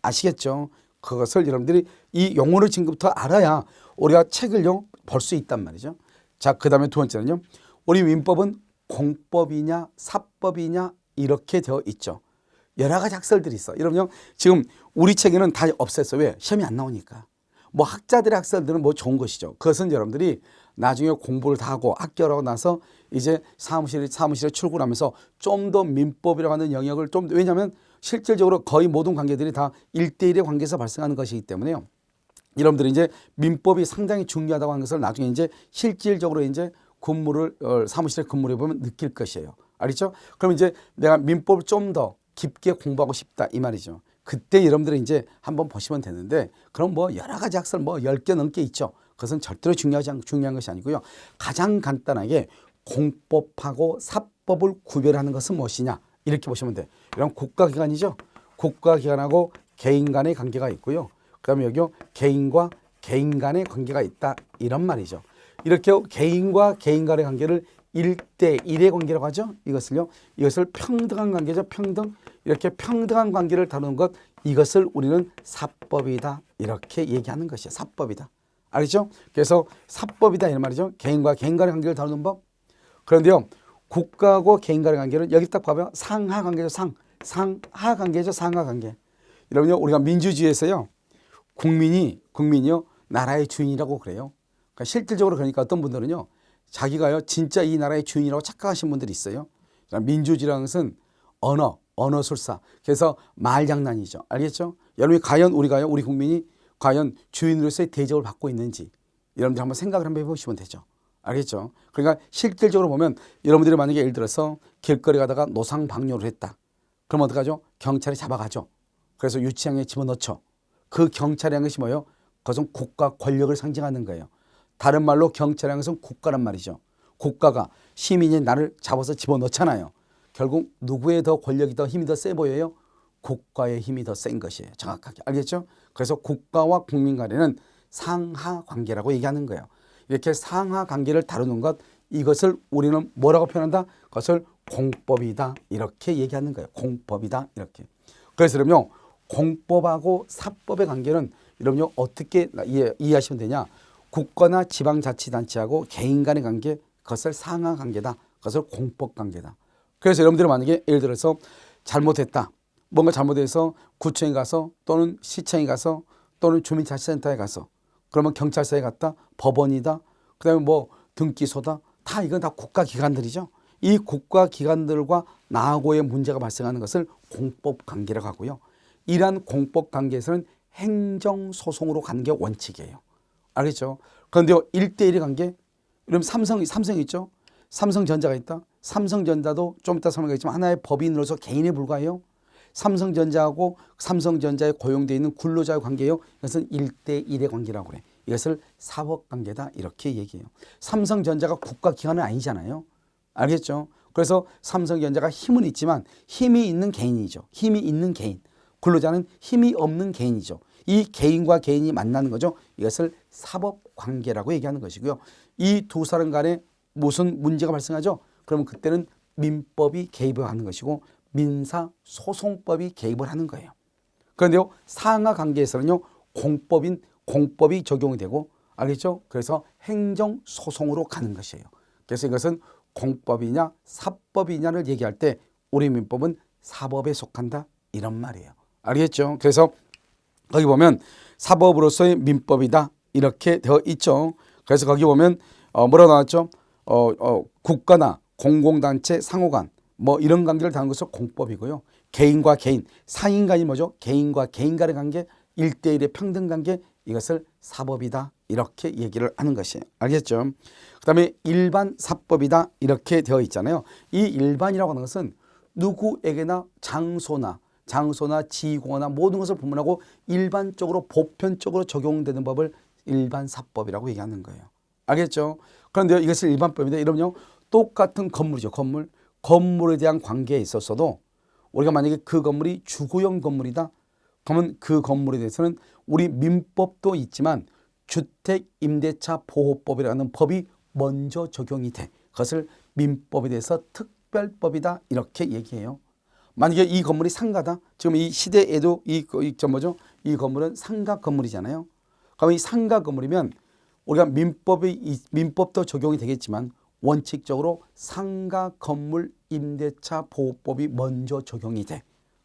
아시겠죠? 그것을 여러분들이 이 용어를 지금부터 알아야 우리가 책을요 볼 수 있단 말이죠. 자, 그 다음에 두 번째는요. 우리 민법은 공법이냐 사법이냐 이렇게 되어 있죠. 여러 가지 학설들이 있어. 여러분요 지금 우리 책에는 다 없앴어. 왜? 시험이 안 나오니까. 뭐 학자들의 학설들은 뭐 좋은 것이죠. 그것은 여러분들이 나중에 공부를 다 하고 학교를 하고 나서 이제 사무실에 출근하면서 좀 더 민법이라고 하는 영역을 좀 왜냐하면 실질적으로 거의 모든 관계들이 다 1대1의 관계에서 발생하는 것이기 때문에요. 여러분들이 이제 민법이 상당히 중요하다고 하는 것을 나중에 이제 실질적으로 이제 사무실에 근무를 해보면 느낄 것이에요. 알겠죠? 그럼 이제 내가 민법을 좀 더 깊게 공부하고 싶다 이 말이죠. 그때 여러분들이 이제 한번 보시면 되는데 그럼 뭐 여러 가지 학설 뭐 10개 넘게 있죠. 그것은 절대로 중요한 것이 아니고요. 가장 간단하게 공법하고 사법을 구별하는 것은 무엇이냐 이렇게 보시면 돼. 이런 국가기관이죠. 국가기관하고 개인 간의 관계가 있고요. 그 다음에 여기 개인과 개인 간의 관계가 있다 이런 말이죠. 이렇게 개인과 개인 간의 관계를 1대1의 관계라고 하죠. 이것을 평등한 관계죠. 평등. 이렇게 평등한 관계를 다루는 것 이것을 우리는 사법이다 이렇게 얘기하는 것이에요. 사법이다. 알겠죠? 그래서 사법이다 이런 말이죠. 개인과 개인 간의 관계를 다루는 법. 그런데요. 국가하고 개인 간의 관계는 여기 딱 봐봐요. 상하 관계죠. 상하 관계죠. 상하 관계. 여러분요. 우리가 민주주의에서요. 국민이요. 나라의 주인이라고 그래요. 그러니까 실질적으로 그러니까 어떤 분들은요. 자기가요. 진짜 이 나라의 주인이라고 착각하신 분들이 있어요. 그러니까 민주주의라는 것은 언어술사. 그래서 말장난이죠. 알겠죠? 여러분이 과연 우리 국민이 과연 주인으로서의 대접을 받고 있는지 여러분들 한번 생각을 한번 해보시면 되죠. 알겠죠? 그러니까 실질적으로 보면 여러분들이 만약에 예를 들어서 길거리 가다가 노상방뇨를 했다. 그럼 어떡하죠? 경찰이 잡아가죠. 그래서 유치장에 집어넣죠. 그 경찰이라는 것이 뭐예요? 그것은 국가 권력을 상징하는 거예요. 다른 말로 경찰이라는 것은 국가란 말이죠. 국가가 시민이 나를 잡아서 집어넣잖아요. 결국 누구의 더 권력이 더 힘이 더 세 보여요? 국가의 힘이 더 센 것이에요. 정확하게. 알겠죠? 그래서 국가와 국민 간에는 상하 관계라고 얘기하는 거예요. 이렇게 상하 관계를 다루는 것 이것을 우리는 뭐라고 표현한다? 그것을 공법이다 이렇게 얘기하는 거예요. 공법이다 이렇게. 그래서 그러면 공법하고 사법의 관계는 여러분요 어떻게 이해하시면 되냐? 국가나 지방자치단체하고 개인 간의 관계 그것을 상하 관계다. 그것을 공법 관계다. 그래서 여러분들이 만약에 예를 들어서 잘못했다. 뭔가 잘못해서 구청에 가서 또는 시청에 가서 또는 주민자치센터에 가서 그러면 경찰서에 갔다 법원이다 그다음에 뭐 등기소다 다 이건 다 국가기관들이죠. 이 국가기관들과 나하고의 문제가 발생하는 것을 공법관계라고 하고요. 이러한 공법관계에서는 행정소송으로 가는 게 원칙이에요. 알겠죠? 그런데 1대1의 관계, 그럼 삼성 있죠? 삼성전자가 있다. 삼성전자도 좀 이따 설명하겠지만 하나의 법인으로서 개인에 불과해요. 삼성전자하고 삼성전자에 고용되어 있는 근로자의 관계예요. 이것은 1대1의 관계라고 그래. 이것을 사법관계다 이렇게 얘기해요. 삼성전자가 국가기관은 아니잖아요. 알겠죠? 그래서 삼성전자가 힘은 있지만 힘이 있는 개인이죠. 힘이 있는 개인. 근로자는 힘이 없는 개인이죠. 이 개인과 개인이 만나는 거죠. 이것을 사법관계라고 얘기하는 것이고요. 이 두 사람 간에 무슨 문제가 발생하죠? 그러면 그때는 민법이 개입을 하는 것이고 민사소송법이 개입을 하는 거예요. 그런데요. 상하관계에서는요. 공법이 적용이 되고 알겠죠? 그래서 행정소송으로 가는 것이에요. 그래서 이것은 공법이냐 사법이냐를 얘기할 때 우리 민법은 사법에 속한다 이런 말이에요. 알겠죠? 그래서 거기 보면 사법으로서의 민법이다 이렇게 되어 있죠. 그래서 거기 보면 뭐라고 나왔죠? 국가나 공공단체 상호간 뭐 이런 관계를 다루는 것을 공법이고요. 개인과 개인, 상인간이 뭐죠? 개인과 개인 간의 관계, 1대1의 평등관계 이것을 사법이다 이렇게 얘기를 하는 것이에요. 알겠죠? 그 다음에 일반사법이다 이렇게 되어 있잖아요. 이 일반이라고 하는 것은 누구에게나 장소나 지공어나 모든 것을 불문하고 일반적으로 보편적으로 적용되는 법을 일반사법이라고 얘기하는 거예요. 알겠죠? 그런데 이것을 일반법인데 이러면요. 똑같은 건물이죠. 건물에 대한 관계에 있어서도 우리가 만약에 그 건물이 주거용 건물이다. 그러면 그 건물에 대해서는 우리 민법도 있지만 주택임대차 보호법이라는 법이 먼저 적용이 돼. 그것을 민법에 대해서 특별법이다 이렇게 얘기해요. 만약에 이 건물이 상가다. 지금 이 시대에도 이 건물은 상가 건물이잖아요. 그럼 이 상가 건물이면 우리가 민법도 적용이 되겠지만 원칙적으로 상가 건물 임대차 보호법이 먼저 적용이 돼.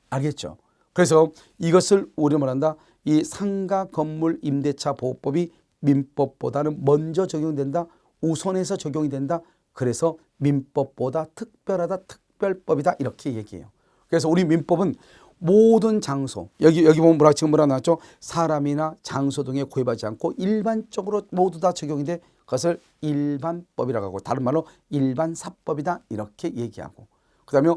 알겠죠? 그래서 이것을 우리가 말한다. 이 상가 건물 임대차 보호법이 민법보다는 먼저 적용된다. 우선해서 적용이 된다. 그래서 민법보다 특별하다. 특별법이다. 이렇게 얘기해요. 그래서 우리 민법은 모든 장소, 여기 보면 지금 뭐라 나왔죠? 사람이나 장소 등에 구애받지 않고 일반적으로 모두 다 적용이 돼. 그것을 일반법이라고 하고 다른 말로 일반사법이다 이렇게 얘기하고 그 다음에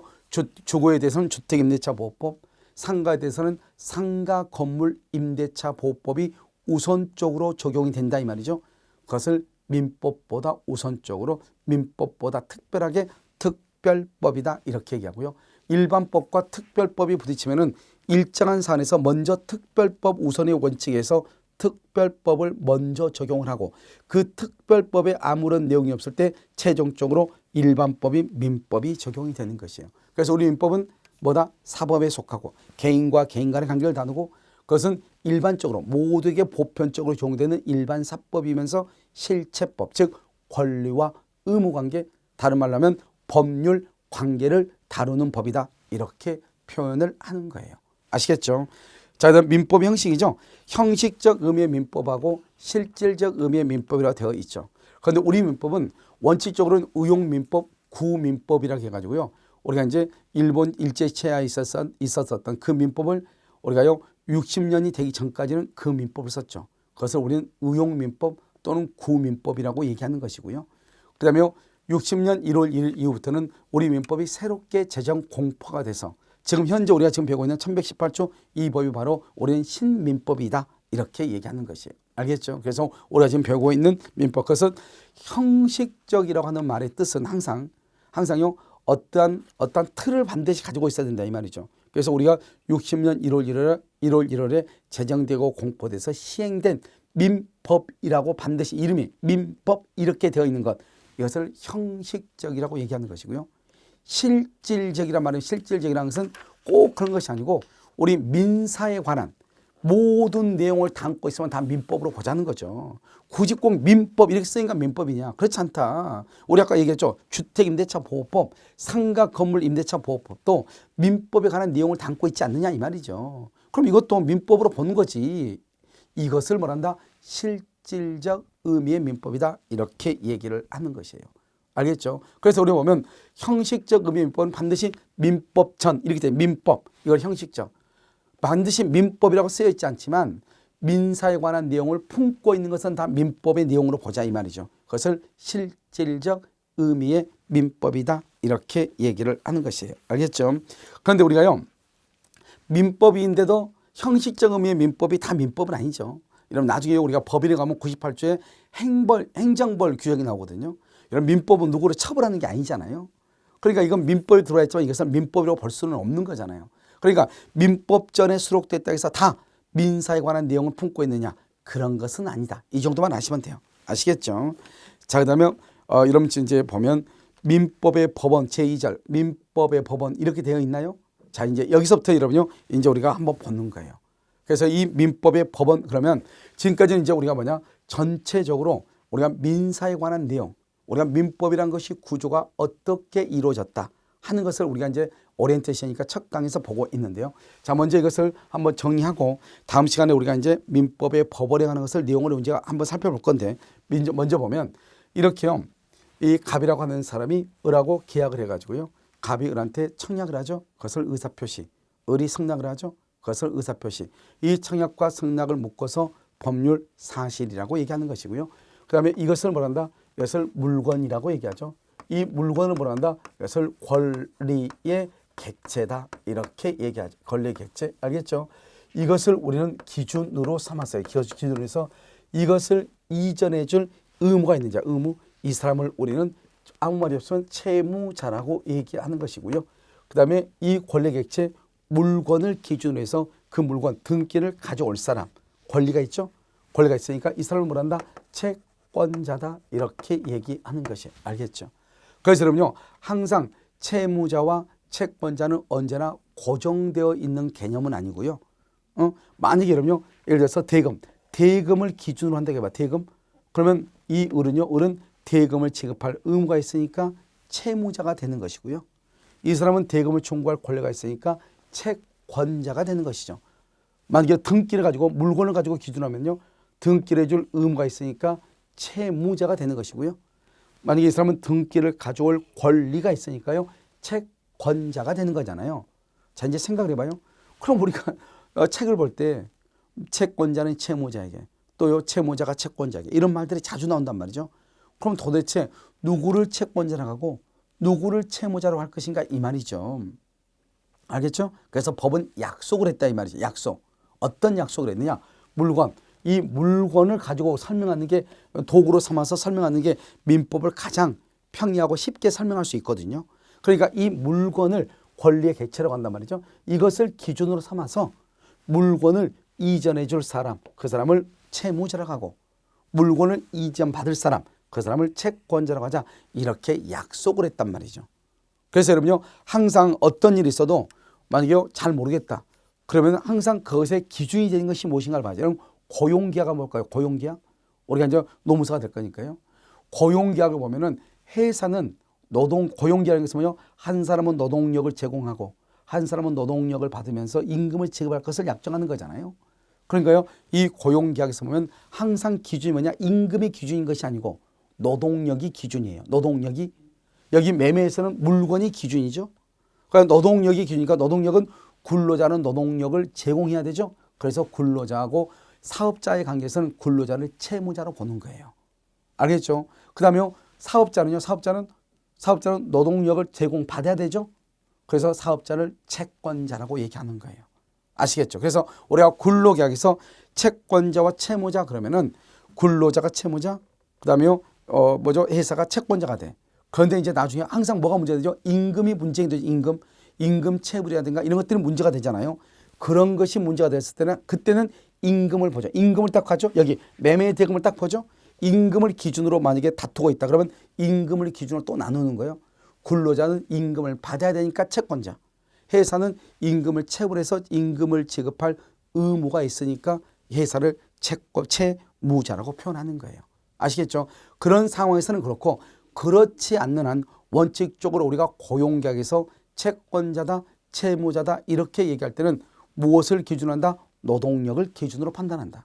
주거에 대해서는 주택임대차보호법, 상가에 대해서는 상가건물임대차보호법이 우선적으로 적용이 된다 이 말이죠. 그것을 민법보다 우선적으로 민법보다 특별하게 특별법이다 이렇게 얘기하고요. 일반법과 특별법이 부딪히면은 일정한 사안에서 먼저 특별법 우선의 원칙에서 특별법을 먼저 적용을 하고 그 특별법에 아무런 내용이 없을 때 최종적으로 일반법인 민법이 적용이 되는 것이에요. 그래서 우리 민법은 뭐다? 사법에 속하고 개인과 개인 간의 관계를 다루고 그것은 일반적으로 모두에게 보편적으로 적용되는 일반사법이면서 실체법, 즉 권리와 의무관계, 다른 말로 하면 법률 관계를 다루는 법이다. 이렇게 표현을 하는 거예요. 아시겠죠? 자, 그다음 민법의 형식이죠. 형식적 의미의 민법하고 실질적 의미의 민법이라고 되어 있죠. 그런데 우리 민법은 원칙적으로는 의용민법, 구민법이라고 해가지고요. 우리가 이제 일본 일제체하에 있었던 그 민법을 우리가요 60년이 되기 전까지는 그 민법을 썼죠. 그것을 우리는 의용민법 또는 구민법이라고 얘기하는 것이고요. 그 다음에 60년 1월 1일 이후부터는 우리 민법이 새롭게 제정 공포가 돼서 지금 현재 우리가 지금 배우고 있는 1118조 이 법이 바로 우리는 신민법이다 이렇게 얘기하는 것이에요. 알겠죠? 그래서 우리가 지금 배우고 있는 민법 그것은 형식적이라고 하는 말의 뜻은 항상요 어떠한 틀을 반드시 가지고 있어야 된다 이 말이죠. 그래서 우리가 60년 1월 1일에 제정되고 공포돼서 시행된 민법이라고 반드시 이름이 민법 이렇게 되어 있는 것 이것을 형식적이라고 얘기하는 것이고요. 실질적이란 말은 실질적이라는 것은 꼭 그런 것이 아니고 우리 민사에 관한 모든 내용을 담고 있으면 다 민법으로 보자는 거죠. 굳이 꼭 민법 이렇게 쓰니까 민법이냐? 그렇지 않다. 우리 아까 얘기했죠. 주택임대차보호법, 상가건물임대차보호법도 민법에 관한 내용을 담고 있지 않느냐 이 말이죠. 그럼 이것도 민법으로 보는 거지. 이것을 뭐란다? 실질적 의미의 민법이다. 이렇게 얘기를 하는 것이에요. 알겠죠? 그래서 우리가 보면 형식적 의미의 민법은 반드시 민법 전 이렇게 돼. 민법. 이걸 형식적. 반드시 민법이라고 쓰여 있지 않지만 민사에 관한 내용을 품고 있는 것은 다 민법의 내용으로 보자 이 말이죠. 그것을 실질적 의미의 민법이다. 이렇게 얘기를 하는 것이에요. 알겠죠? 그런데 우리가요. 민법인데도 형식적 의미의 민법이 다 민법은 아니죠. 여러분 나중에 우리가 법인에 가면 98조에 행정벌 규정이 나오거든요. 여러분 민법은 누구를 처벌하는 게 아니잖아요. 그러니까 이건 민법에 들어와 있지만 이것을 민법이라고 볼 수는 없는 거잖아요. 그러니까 민법전에 수록됐다 해서 다 민사에 관한 내용을 품고 있느냐? 그런 것은 아니다. 이 정도만 아시면 돼요. 아시겠죠? 자, 그다음에 여러분 이제 보면 민법의 법원 제2절 민법의 법원 이렇게 되어 있나요? 자, 이제 여기서부터 여러분요. 이제 우리가 한번 보는 거예요. 그래서 이 민법의 법원 그러면 지금까지는 이제 우리가 뭐냐? 전체적으로 우리가 민사에 관한 내용, 우리가 민법이란 것이 구조가 어떻게 이루어졌다 하는 것을 우리가 이제 오리엔테이션이니까 첫 강에서 보고 있는데요. 자, 먼저 이것을 한번 정리하고 다음 시간에 우리가 이제 민법의 법원에 관한 것을 내용을 이제 한번 살펴볼 건데 먼저 보면 이렇게요. 이 갑이라고 하는 사람이 을하고 계약을 해가지고요. 갑이 을한테 청약을 하죠. 그것을 의사표시. 을이 승낙을 하죠. 그것을 의사표시. 이 청약과 승낙을 묶어서 법률 사실이라고 얘기하는 것이고요. 그 다음에 이것을 뭐란다? 이것을 물건이라고 얘기하죠. 이 물건을 뭐란다? 이것을 권리의 객체다. 이렇게 얘기하죠. 권리의 객체. 알겠죠? 이것을 우리는 기준으로 삼았어요. 기준으로 해서 이것을 이전해 줄 의무가 있는 자. 의무. 이 사람을 우리는 아무 말이 없으면 채무자라고 얘기하는 것이고요. 그 다음에 이 권리 객체 물건을 기준으로 해서 그 물건 등기를 가져올 사람 권리가 있죠. 권리가 있으니까 이 사람을 뭐란다? 채권자다. 이렇게 얘기하는 것이 알겠죠. 그래서 여러분요. 항상 채무자와 채권자는 언제나 고정되어 있는 개념은 아니고요. 만약에 여러분요. 예를 들어서 대금을 기준으로 한다고 해봐. 대금. 그러면 이 을은요. 을은 대금을 지급할 의무가 있으니까 채무자가 되는 것이고요. 이 사람은 대금을 청구할 권리가 있으니까 채권자가 되는 것이죠. 만약에 등기를 가지고 물건을 가지고 기준하면요. 등기를 해줄 의무가 있으니까 채무자가 되는 것이고요. 만약에 이 사람은 등기를 가져올 권리가 있으니까요. 채권자가 되는 거잖아요. 자, 이제 생각을 해봐요. 그럼 우리가 책을 볼 때 채권자는 채무자에게 또요 채무자가 채권자에게 이런 말들이 자주 나온단 말이죠. 그럼 도대체 누구를 채권자라고 하고 누구를 채무자로 할 것인가 이 말이죠. 알겠죠? 그래서 법은 약속을 했다 이 말이죠. 약속. 어떤 약속을 했느냐? 물건. 이 물건을 가지고 설명하는 게 도구로 삼아서 설명하는 게 민법을 가장 평이하고 쉽게 설명할 수 있거든요. 그러니까 이 물건을 권리의 객체라고 한단 말이죠. 이것을 기준으로 삼아서 물건을 이전해 줄 사람, 그 사람을 채무자라고 하고 물건을 이전받을 사람, 그 사람을 채권자라고 하자 이렇게 약속을 했단 말이죠. 그래서 여러분요. 항상 어떤 일이 있어도 만약에 잘 모르겠다. 그러면 항상 그것의 기준이 되는 것이 무엇인가를 봐야죠. 여러분 고용계약은 뭘까요? 고용계약? 우리가 이제 노무사가 될 거니까요. 고용계약을 보면은 회사는 고용계약인 것은 뭐요? 한 사람은 노동력을 제공하고 한 사람은 노동력을 받으면서 임금을 지급할 것을 약정하는 거잖아요. 그러니까요. 이 고용계약에서 보면 항상 기준이 뭐냐? 임금이 기준인 것이 아니고 노동력이 기준이에요. 노동력이. 여기 매매에서는 물건이 기준이죠. 그러니까 노동력이 기준이니까 노동력은 근로자는 노동력을 제공해야 되죠. 그래서 근로자하고 사업자의 관계에서는 근로자를 채무자로 보는 거예요. 알겠죠? 그 다음에 사업자는요. 사업자는 노동력을 제공받아야 되죠. 그래서 사업자를 채권자라고 얘기하는 거예요. 아시겠죠? 그래서 우리가 근로계약에서 채권자와 채무자 그러면은 근로자가 채무자, 그 다음에 회사가 채권자가 돼. 그런데 이제 나중에 항상 뭐가 문제가 되죠? 임금이 문제가 되죠. 임금 체불이라든가 이런 것들은 문제가 되잖아요. 그런 것이 문제가 됐을 때는 그때는 임금을 보죠. 임금을 딱 하죠. 여기 매매 대금을 딱 보죠. 임금을 기준으로 만약에 다투고 있다. 그러면 임금을 기준으로 또 나누는 거예요. 근로자는 임금을 받아야 되니까 채권자. 회사는 임금을 체불해서 임금을 지급할 의무가 있으니까 회사를 채무자라고 표현하는 거예요. 아시겠죠? 그런 상황에서는 그렇고 그렇지 않는 한 원칙적으로 우리가 고용계약에서 채권자다, 채무자다 이렇게 얘기할 때는 무엇을 기준한다? 노동력을 기준으로 판단한다.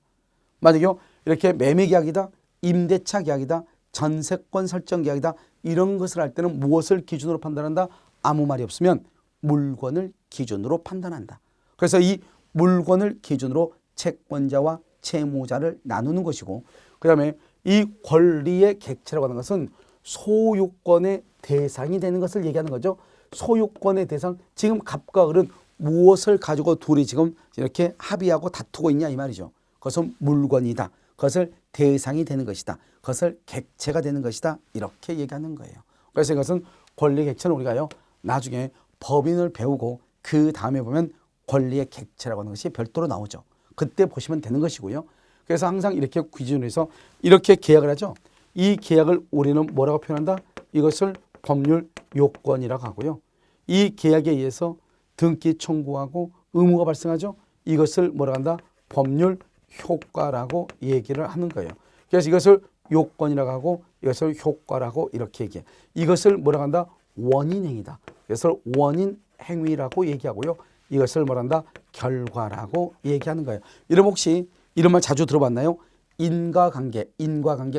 만약에요 이렇게 매매 계약이다, 임대차 계약이다, 전세권 설정 계약이다 이런 것을 할 때는 무엇을 기준으로 판단한다? 아무 말이 없으면 물건을 기준으로 판단한다. 그래서 이 물건을 기준으로 채권자와 채무자를 나누는 것이고, 그 다음에 이 권리의 객체라고 하는 것은 소유권의 대상이 되는 것을 얘기하는 거죠. 소유권의 대상, 지금 갑과 을은 무엇을 가지고 둘이 지금 이렇게 합의하고 다투고 있냐 이 말이죠. 그것은 물건이다. 그것을 대상이 되는 것이다. 그것을 객체가 되는 것이다. 이렇게 얘기하는 거예요. 그래서 이것은 권리 객체는 우리가요 나중에 법인을 배우고 그 다음에 보면 권리의 객체라고 하는 것이 별도로 나오죠. 그때 보시면 되는 것이고요. 그래서 항상 이렇게 기준으로 해서 이렇게 계약을 하죠. 이 계약을 우리는 뭐라고 표현한다? 이것을 법률 요건이라고 하고요. 이 계약에 의해서 등기 청구하고 의무가 발생하죠. 이것을 뭐라고 한다? 법률 효과라고 얘기를 하는 거예요. 그래서 이것을 요건이라고 하고 이것을 효과라고 이렇게 얘기해. 이것을 뭐라고 한다? 원인행위다. 그래서 원인행위라고 얘기하고요. 이것을 뭐라 한다? 결과라고 얘기하는 거예요. 여러분 혹시 이런 말 자주 들어봤나요? 인과관계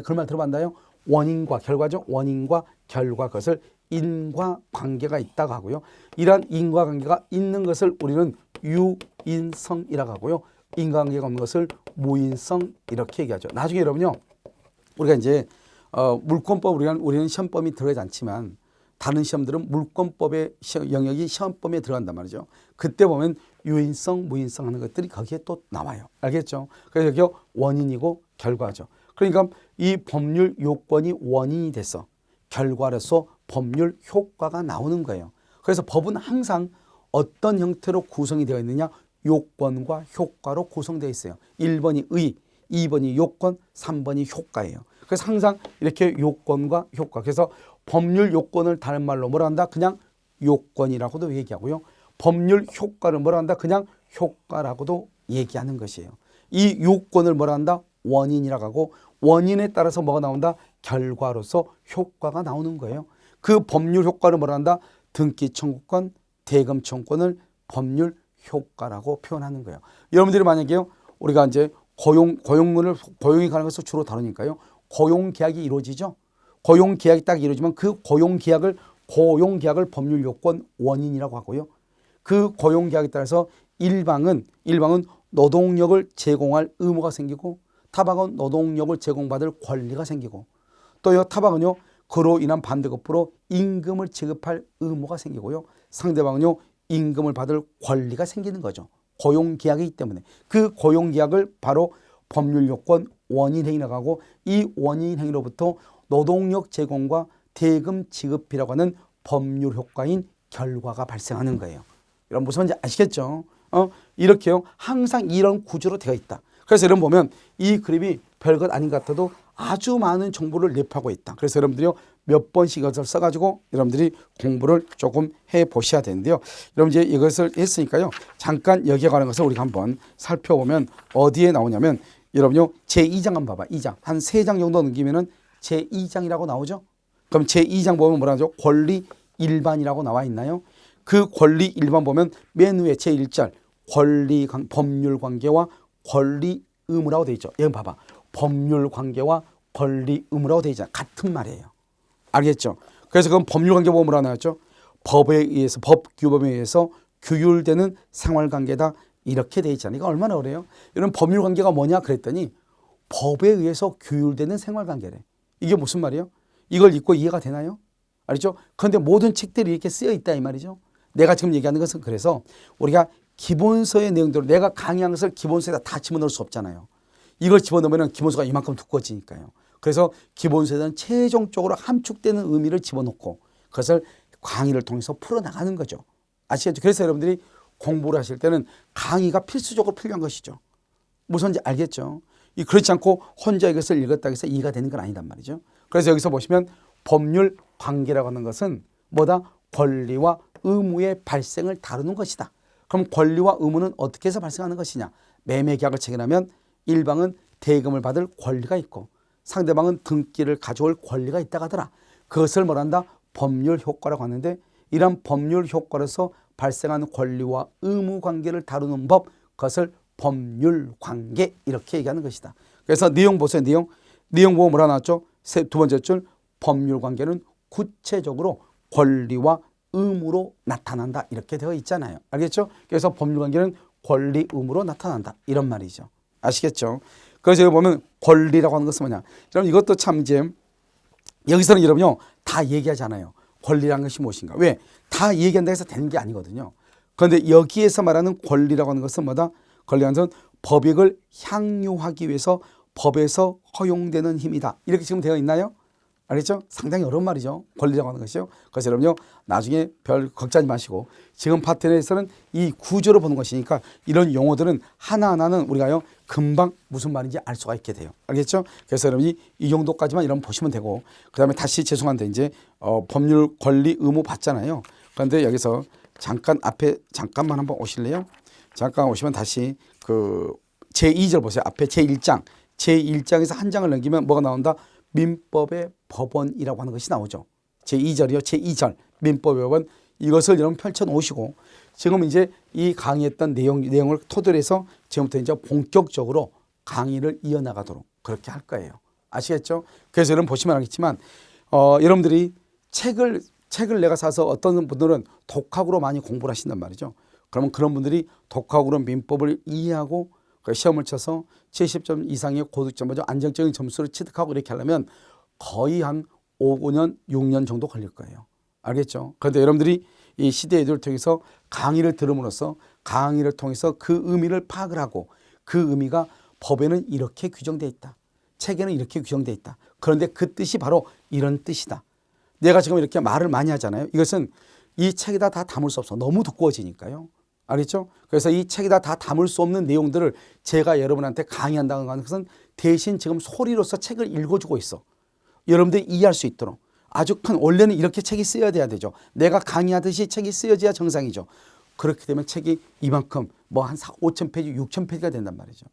그런 말 들어봤나요? 원인과 결과죠. 원인과 결과, 그것을 인과관계가 있다고 하고요. 이러한 인과관계가 있는 것을 우리는 유인성이라고 하고요. 인과관계가 없는 것을 무인성 이렇게 얘기하죠. 나중에 여러분요 우리가 이제 물권법 우리는 시험범위 들어가지 않지만 다른 시험들은 물권법의 영역이 시험범위에 들어간단 말이죠. 그때 보면 유인성, 무인성 하는 것들이 거기에 또 나와요. 알겠죠? 그래서 여기 원인이고 결과죠. 그러니까 이 법률 요건이 원인이 돼서 결과로서 법률 효과가 나오는 거예요. 그래서 법은 항상 어떤 형태로 구성이 되어 있느냐? 요건과 효과로 구성되어 있어요. 1번이 의, 2번이 요건, 3번이 효과예요. 그래서 항상 이렇게 요건과 효과. 그래서 법률 요건을 다른 말로 뭐라 한다? 그냥 요건이라고도 얘기하고요. 법률 효과를 뭐라 한다? 그냥 효과라고도 얘기하는 것이에요. 이 요건을 뭐라 한다? 원인이라고 하고 원인에 따라서 뭐가 나온다? 결과로서 효과가 나오는 거예요. 그 법률 효과를 뭐라 한다? 등기 청구권, 대금 청구권을 법률 효과라고 표현하는 거예요. 여러분들이 만약에요, 우리가 이제 고용이 가는 것을 주로 다루니까요. 고용 계약이 이루어지죠. 고용 계약이 딱 이루어지면 그 고용 계약을 법률 요건 원인이라고 하고요. 그 고용 계약에 따라서 일방은 노동력을 제공할 의무가 생기고 타방은 노동력을 제공받을 권리가 생기고 또요 타방은요 그로 인한 반대급부로 임금을 지급할 의무가 생기고요. 상대방은요 임금을 받을 권리가 생기는 거죠. 고용계약이기 때문에 그 고용계약을 바로 법률요건 원인행위라고 하고 이 원인행위로부터 노동력 제공과 대금 지급이라고 하는 법률효과인 결과가 발생하는 거예요. 여러분 무슨 말인지 아시겠죠? 이렇게요 항상 이런 구조로 되어 있다. 그래서 여러분 보면 이 그림이 별것 아닌 것 같아도 아주 많은 정보를 랩하고 있다. 그래서 여러분들이요 몇 번씩 이것을 써가지고 여러분들이 공부를 조금 해 보셔야 되는데요. 여러분 이제 이것을 했으니까요. 잠깐 여기에 관한 것을 우리가 한번 살펴보면 어디에 나오냐면 여러분요 제2장 한번 봐봐. 2장 한 3장 정도 넘기면은 제2장이라고 나오죠. 그럼 제2장 보면 뭐라 하죠? 권리 일반이라고 나와 있나요? 그 권리 일반 보면 맨 위에 제1절 법률 관계와 권리 의무라고 되어 있죠. 여기 봐봐. 법률 관계와 권리 의무라고 되어 있잖아요. 같은 말이에요. 알겠죠? 그래서 그건 법률 관계 보면 뭐라 나왔죠? 법에 의해서 법 규범에 의해서 규율되는 생활 관계다 이렇게 되어 있잖아요. 이거 얼마나 어려요? 이런 법률 관계가 뭐냐 그랬더니 법에 의해서 규율되는 생활 관계래. 이게 무슨 말이에요? 이걸 읽고 이해가 되나요? 알죠? 그런데 모든 책들이 이렇게 쓰여 있다 이 말이죠. 내가 지금 얘기하는 것은 그래서 우리가 기본서의 내용대로 내가 강의한 것을 기본서에다 다 집어넣을 수 없잖아요. 이걸 집어넣으면 기본서가 이만큼 두꺼워지니까요. 그래서 기본서에는 최종적으로 함축되는 의미를 집어넣고 그것을 강의를 통해서 풀어나가는 거죠. 아시겠죠? 그래서 여러분들이 공부를 하실 때는 강의가 필수적으로 필요한 것이죠. 무슨지 알겠죠? 그렇지 않고 혼자 이것을 읽었다고 해서 이해가 되는 건 아니단 말이죠. 그래서 여기서 보시면 법률 관계라고 하는 것은 뭐다? 권리와 의무의 발생을 다루는 것이다. 그럼 권리와 의무는 어떻게 해서 발생하는 것이냐? 매매 계약을 체결하면 일방은 대금을 받을 권리가 있고 상대방은 등기를 가져올 권리가 있다고 하더라. 그것을 뭐란다? 법률 효과라고 하는데 이런 법률 효과로서 발생하는 권리와 의무 관계를 다루는 법, 그것을 법률 관계 이렇게 얘기하는 것이다. 그래서 내용 보세요. 내용 보고 뭐라 나왔죠? 두 번째 줄 법률 관계는 구체적으로 권리와 의무로 나타난다 이렇게 되어 있잖아요. 알겠죠? 그래서 법률 관계는 권리, 의무로 나타난다 이런 말이죠. 아시겠죠? 그래서 여기 보면 권리라고 하는 것은 뭐냐? 여러분 이것도 참 이제 여기서는 여러분요 다 얘기하잖아요. 권리라는 것이 무엇인가? 왜? 다 얘기한다고 해서 되는 게 아니거든요. 그런데 여기에서 말하는 권리라고 하는 것은 뭐다? 권리라는 것은 법익을 향유하기 위해서 법에서 허용되는 힘이다. 이렇게 지금 되어 있나요? 알겠죠? 상당히 어려운 말이죠. 권리라고 하는 것이요. 그래서 여러분요 나중에 별 걱정하지 마시고 지금 파트너에서는 이 구조를 보는 것이니까 이런 용어들은 하나하나는 우리가요 금방 무슨 말인지 알 수가 있게 돼요. 알겠죠? 그래서 여러분이 이 정도까지만 이러면 보시면 되고 그 다음에 다시 죄송한데 이제 법률 권리 의무 봤잖아요. 그런데 여기서 잠깐 앞에 잠깐만 한번 오실래요? 잠깐 오시면 다시 그 제2절 보세요. 앞에 제1장. 제1장에서 한 장을 넘기면 뭐가 나온다? 민법의 법원이라고 하는 것이 나오죠. 제2절이요. 제2절 민법의 법원 이것을 여러분 펼쳐놓으시고 지금 이제 이 강의했던 내용을 토대로 해서 지금부터 이제 본격적으로 강의를 이어나가도록 그렇게 할 거예요. 아시겠죠? 그래서 여러분 보시면 알겠지만 여러분들이 책을 내가 사서 어떤 분들은 독학으로 많이 공부를 하신단 말이죠. 그러면 그런 분들이 독학으로 민법을 이해하고 시험을 쳐서 70점 이상의 고득점, 안정적인 점수를 취득하고 이렇게 하려면 거의 한 5년, 6년 정도 걸릴 거예요. 알겠죠? 그런데 여러분들이 이 시대 애들을 통해서 강의를 들음으로써 강의를 통해서 그 의미를 파악을 하고 그 의미가 법에는 이렇게 규정되어 있다. 책에는 이렇게 규정되어 있다. 그런데 그 뜻이 바로 이런 뜻이다. 내가 지금 이렇게 말을 많이 하잖아요. 이것은 이 책에다 다 담을 수 없어. 너무 두꺼워지니까요. 알겠죠? 그래서 이 책에다 다 담을 수 없는 내용들을 제가 여러분한테 강의한다는 것은 대신 지금 소리로서 책을 읽어주고 있어. 여러분들이 이해할 수 있도록. 아주 큰 원래는 이렇게 책이 쓰여야 되죠. 내가 강의하듯이 책이 쓰여져야 정상이죠. 그렇게 되면 책이 이만큼 뭐 한 5,000페이지, 6,000페이지가 된단 말이죠.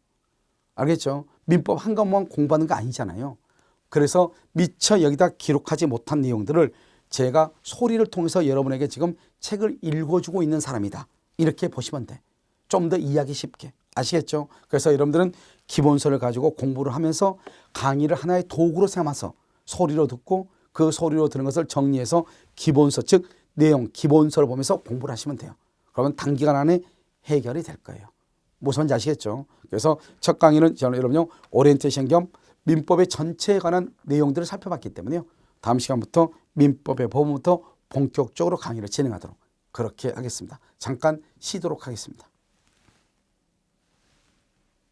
알겠죠? 민법 한 과목만 공부하는 거 아니잖아요. 그래서 미처 여기다 기록하지 못한 내용들을 제가 소리를 통해서 여러분에게 지금 책을 읽어주고 있는 사람이다. 이렇게 보시면 돼. 좀 더 이해하기 쉽게. 아시겠죠? 그래서 여러분들은 기본서를 가지고 공부를 하면서 강의를 하나의 도구로 삼아서 소리로 듣고 그 소리로 들은 것을 정리해서 기본서, 즉 내용, 기본서를 보면서 공부를 하시면 돼요. 그러면 단기간 안에 해결이 될 거예요. 무슨 말인지 아시겠죠? 그래서 첫 강의는 여러분요 오리엔테이션 겸 민법의 전체에 관한 내용들을 살펴봤기 때문에요. 다음 시간부터 민법의 법원부터 본격적으로 강의를 진행하도록 그렇게 하겠습니다. 잠깐 쉬도록 하겠습니다.